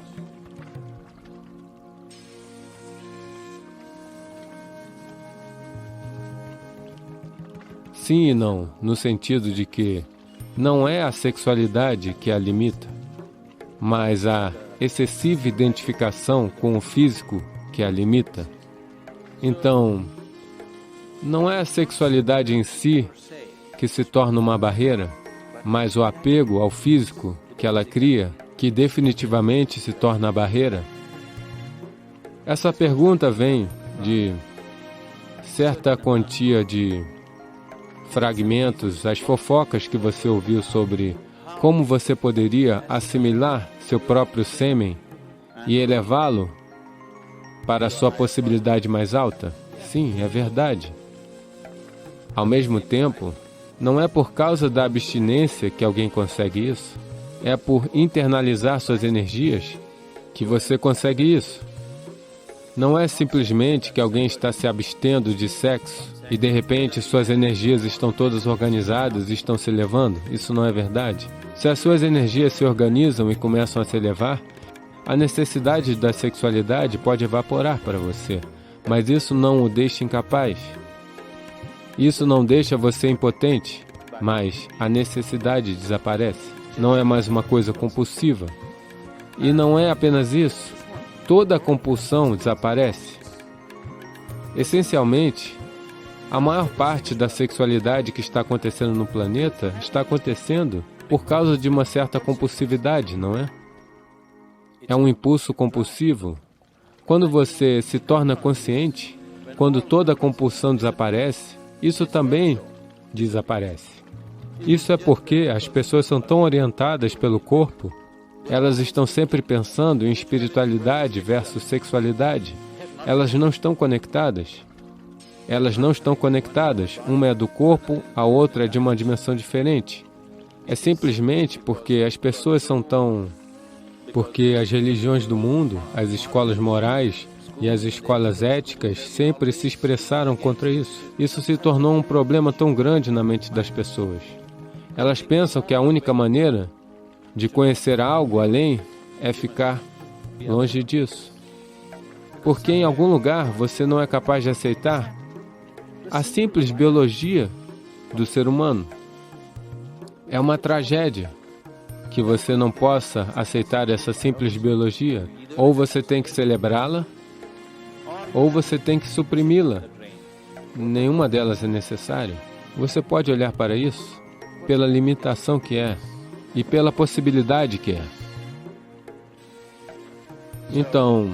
Sim e não, no sentido de que não é a sexualidade que a limita, mas a excessiva identificação com o físico que a limita. Então, não é a sexualidade em si que se torna uma barreira, mas o apego ao físico que ela cria, que definitivamente se torna a barreira? Essa pergunta vem de certa quantia de fragmentos, as fofocas que você ouviu sobre como você poderia assimilar seu próprio sêmen e elevá-lo para a sua possibilidade mais alta? Sim, é verdade. Ao mesmo tempo, não é por causa da abstinência que alguém consegue isso. É por internalizar suas energias que você consegue isso. Não é simplesmente que alguém está se abstendo de sexo e de repente suas energias estão todas organizadas e estão se elevando. Isso não é verdade. Se as suas energias se organizam e começam a se elevar, a necessidade da sexualidade pode evaporar para você, mas isso não o deixa incapaz. Isso não deixa você impotente, mas a necessidade desaparece. Não é mais uma coisa compulsiva. E não é apenas isso. Toda a compulsão desaparece. Essencialmente, a maior parte da sexualidade que está acontecendo no planeta está acontecendo por causa de uma certa compulsividade, não é? É um impulso compulsivo. Quando você se torna consciente, quando toda a compulsão desaparece, isso também desaparece. Isso é porque as pessoas são tão orientadas pelo corpo, elas estão sempre pensando em espiritualidade versus sexualidade. Elas não estão conectadas. Elas não estão conectadas. Uma é do corpo, a outra é de uma dimensão diferente. É simplesmente porque as pessoas são tão... Porque as religiões do mundo, as escolas morais e as escolas éticas sempre se expressaram contra isso. Isso se tornou um problema tão grande na mente das pessoas. Elas pensam que a única maneira de conhecer algo além é ficar longe disso. Porque em algum lugar você não é capaz de aceitar a simples biologia do ser humano. É uma tragédia que você não possa aceitar essa simples biologia. Ou você tem que celebrá-la, ou você tem que suprimi-la. Nenhuma delas é necessária. Você pode olhar para isso pela limitação que é e pela possibilidade que é. Então,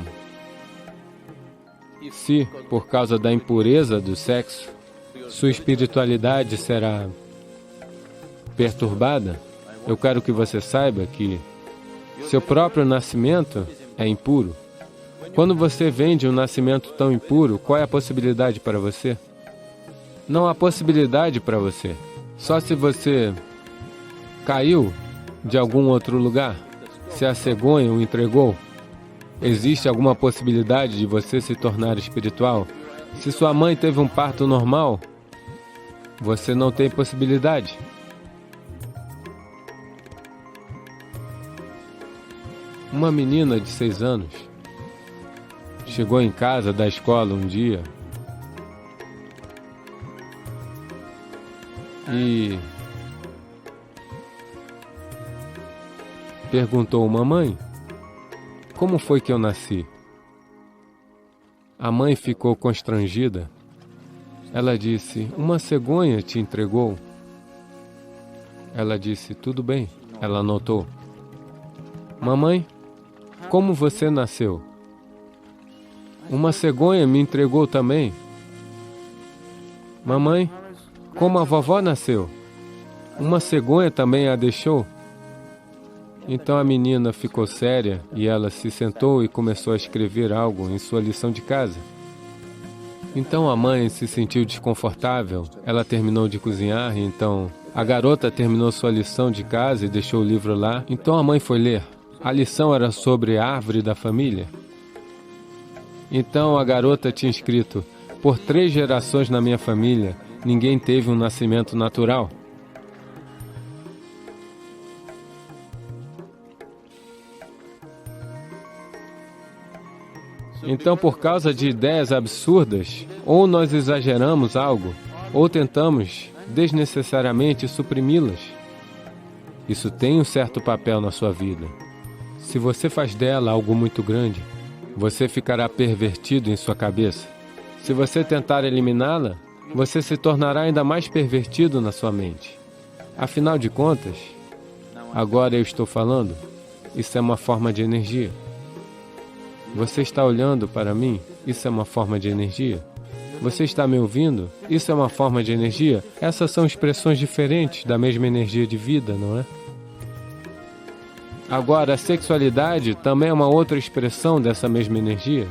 se, por causa da impureza do sexo, sua espiritualidade será perturbada, eu quero que você saiba que seu próprio nascimento é impuro. Quando você vem de um nascimento tão impuro, qual é a possibilidade para você? Não há possibilidade para você. Só se você caiu de algum outro lugar, se a cegonha o entregou, existe alguma possibilidade de você se tornar espiritual? Se sua mãe teve um parto normal, você não tem possibilidade. Uma menina de 6 anos chegou em casa da escola um dia e perguntou: mamãe, como foi que eu nasci? A mãe ficou constrangida. Ela disse: uma cegonha te entregou. Ela disse: tudo bem. Ela anotou: mamãe, como você nasceu? Uma cegonha me entregou também. Mamãe, como a vovó nasceu? Uma cegonha também a deixou. Então a menina ficou séria e ela se sentou e começou a escrever algo em sua lição de casa. Então a mãe se sentiu desconfortável, ela terminou de cozinhar e então a garota terminou sua lição de casa e deixou o livro lá. Então a mãe foi ler. A lição era sobre a árvore da família. Então a garota tinha escrito: por 3 gerações na minha família, ninguém teve um nascimento natural. Então, por causa de ideias absurdas, ou nós exageramos algo, ou tentamos desnecessariamente suprimi-las. Isso tem um certo papel na sua vida. Se você faz dela algo muito grande, você ficará pervertido em sua cabeça. Se você tentar eliminá-la, você se tornará ainda mais pervertido na sua mente. Afinal de contas, agora eu estou falando, isso é uma forma de energia. Você está olhando para mim, isso é uma forma de energia. Você está me ouvindo, isso é uma forma de energia. Essas são expressões diferentes da mesma energia de vida, não é? Agora, a sexualidade também é uma outra expressão dessa mesma energia.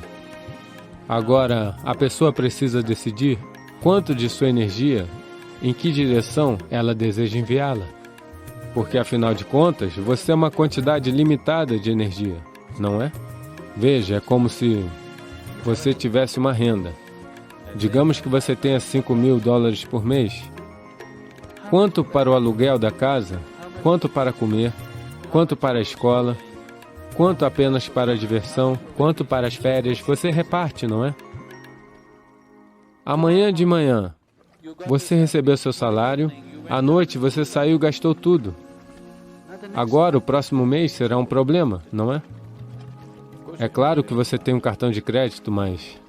Agora, a pessoa precisa decidir quanto de sua energia, em que direção ela deseja enviá-la. Porque, afinal de contas, você é uma quantidade limitada de energia, não é? Veja, é como se você tivesse uma renda. Digamos que você tenha $5.000 por mês. Quanto para o aluguel da casa? Quanto para comer? Quanto para a escola? Quanto apenas para a diversão? Quanto para as férias? Você reparte, não é? Amanhã de manhã, você recebeu seu salário. À noite, você saiu e gastou tudo. Agora, o próximo mês será um problema, não é? É claro que você tem um cartão de crédito, mas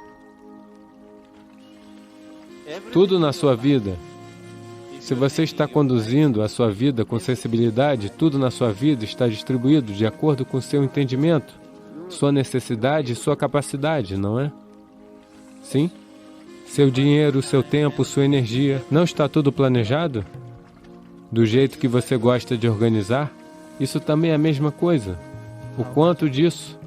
tudo na sua vida, se você está conduzindo a sua vida com sensibilidade, tudo na sua vida está distribuído de acordo com seu entendimento, sua necessidade e sua capacidade, não é? Sim? Seu dinheiro, seu tempo, sua energia, não está tudo planejado? Do jeito que você gosta de organizar? Isso também é a mesma coisa. O quanto disso?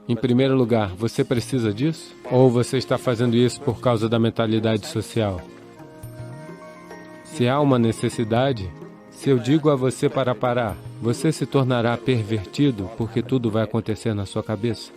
Em primeiro lugar, você precisa disso? Ou você está fazendo isso por causa da mentalidade social? Se há uma necessidade, se eu digo a você para parar, você se tornará pervertido porque tudo vai acontecer na sua cabeça.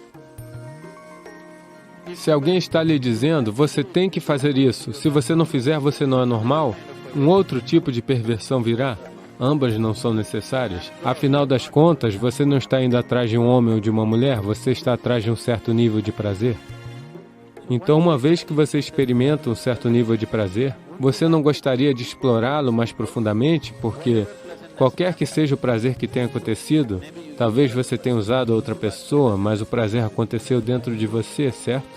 Se alguém está lhe dizendo, você tem que fazer isso, se você não fizer, você não é normal, um outro tipo de perversão virá. Ambas não são necessárias. Afinal das contas, você não está indo atrás de um homem ou de uma mulher, você está atrás de um certo nível de prazer. Então, uma vez que você experimenta um certo nível de prazer, você não gostaria de explorá-lo mais profundamente, porque qualquer que seja o prazer que tenha acontecido, talvez você tenha usado outra pessoa, mas o prazer aconteceu dentro de você, certo?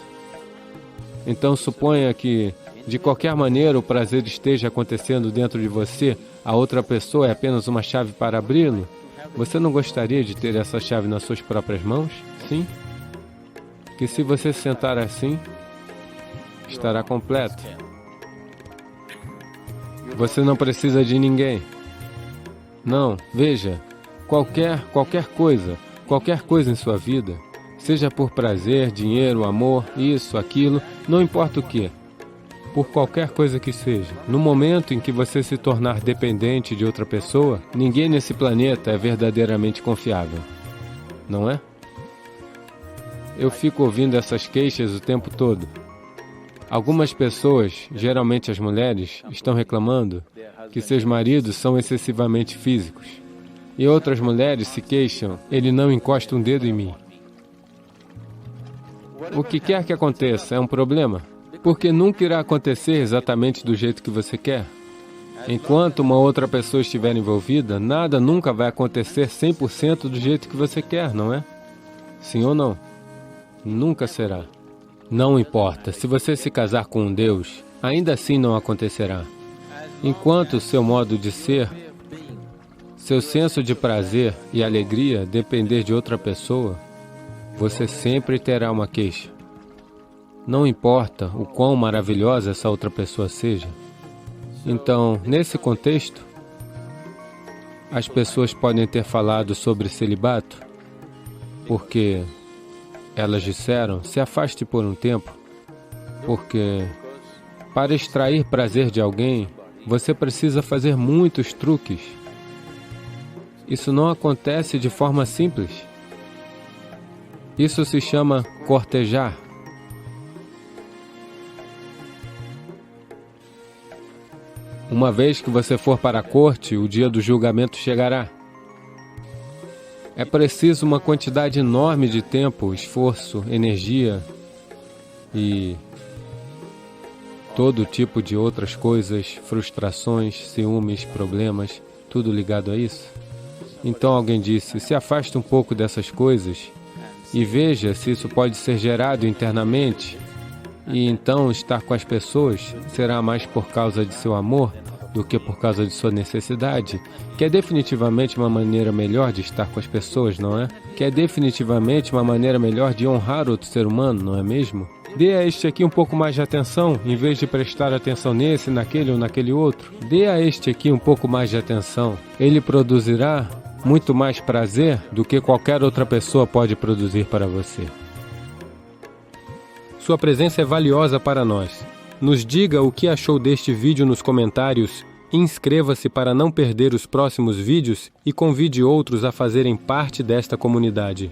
Então, suponha que, de qualquer maneira, o prazer esteja acontecendo dentro de você, a outra pessoa é apenas uma chave para abri-lo. Você não gostaria de ter essa chave nas suas próprias mãos? Sim? Que se você se sentar assim, estará completo. Você não precisa de ninguém. Não, veja, qualquer coisa em sua vida, seja por prazer, dinheiro, amor, isso, aquilo, não importa o que, por qualquer coisa que seja, no momento em que você se tornar dependente de outra pessoa, ninguém nesse planeta é verdadeiramente confiável, não é? Eu fico ouvindo essas queixas o tempo todo. Algumas pessoas, geralmente as mulheres, estão reclamando que seus maridos são excessivamente físicos. E outras mulheres se queixam, ele não encosta um dedo em mim. O que quer que aconteça é um problema, porque nunca irá acontecer exatamente do jeito que você quer. Enquanto uma outra pessoa estiver envolvida, nada nunca vai acontecer 100% do jeito que você quer, não é? Sim ou não? Nunca será. Não importa, se você se casar com um Deus, ainda assim não acontecerá. Enquanto o seu modo de ser, seu senso de prazer e alegria depender de outra pessoa, você sempre terá uma queixa. Não importa o quão maravilhosa essa outra pessoa seja. Então, nesse contexto, as pessoas podem ter falado sobre celibato, porque elas disseram, se afaste por um tempo, porque para extrair prazer de alguém, você precisa fazer muitos truques. Isso não acontece de forma simples. Isso se chama cortejar. Uma vez que você for para a corte, o dia do julgamento chegará. É preciso uma quantidade enorme de tempo, esforço, energia e todo tipo de outras coisas, frustrações, ciúmes, problemas, tudo ligado a isso. Então alguém disse, se afaste um pouco dessas coisas e veja se isso pode ser gerado internamente e então estar com as pessoas será mais por causa de seu amor do que por causa de sua necessidade, que é definitivamente uma maneira melhor de estar com as pessoas, não é? Que é definitivamente uma maneira melhor de honrar outro ser humano, não é mesmo? Dê a este aqui um pouco mais de atenção, em vez de prestar atenção nesse, naquele ou naquele outro. Dê a este aqui um pouco mais de atenção. Ele produzirá muito mais prazer do que qualquer outra pessoa pode produzir para você. Sua presença é valiosa para nós. Nos diga o que achou deste vídeo nos comentários, inscreva-se para não perder os próximos vídeos e convide outros a fazerem parte desta comunidade.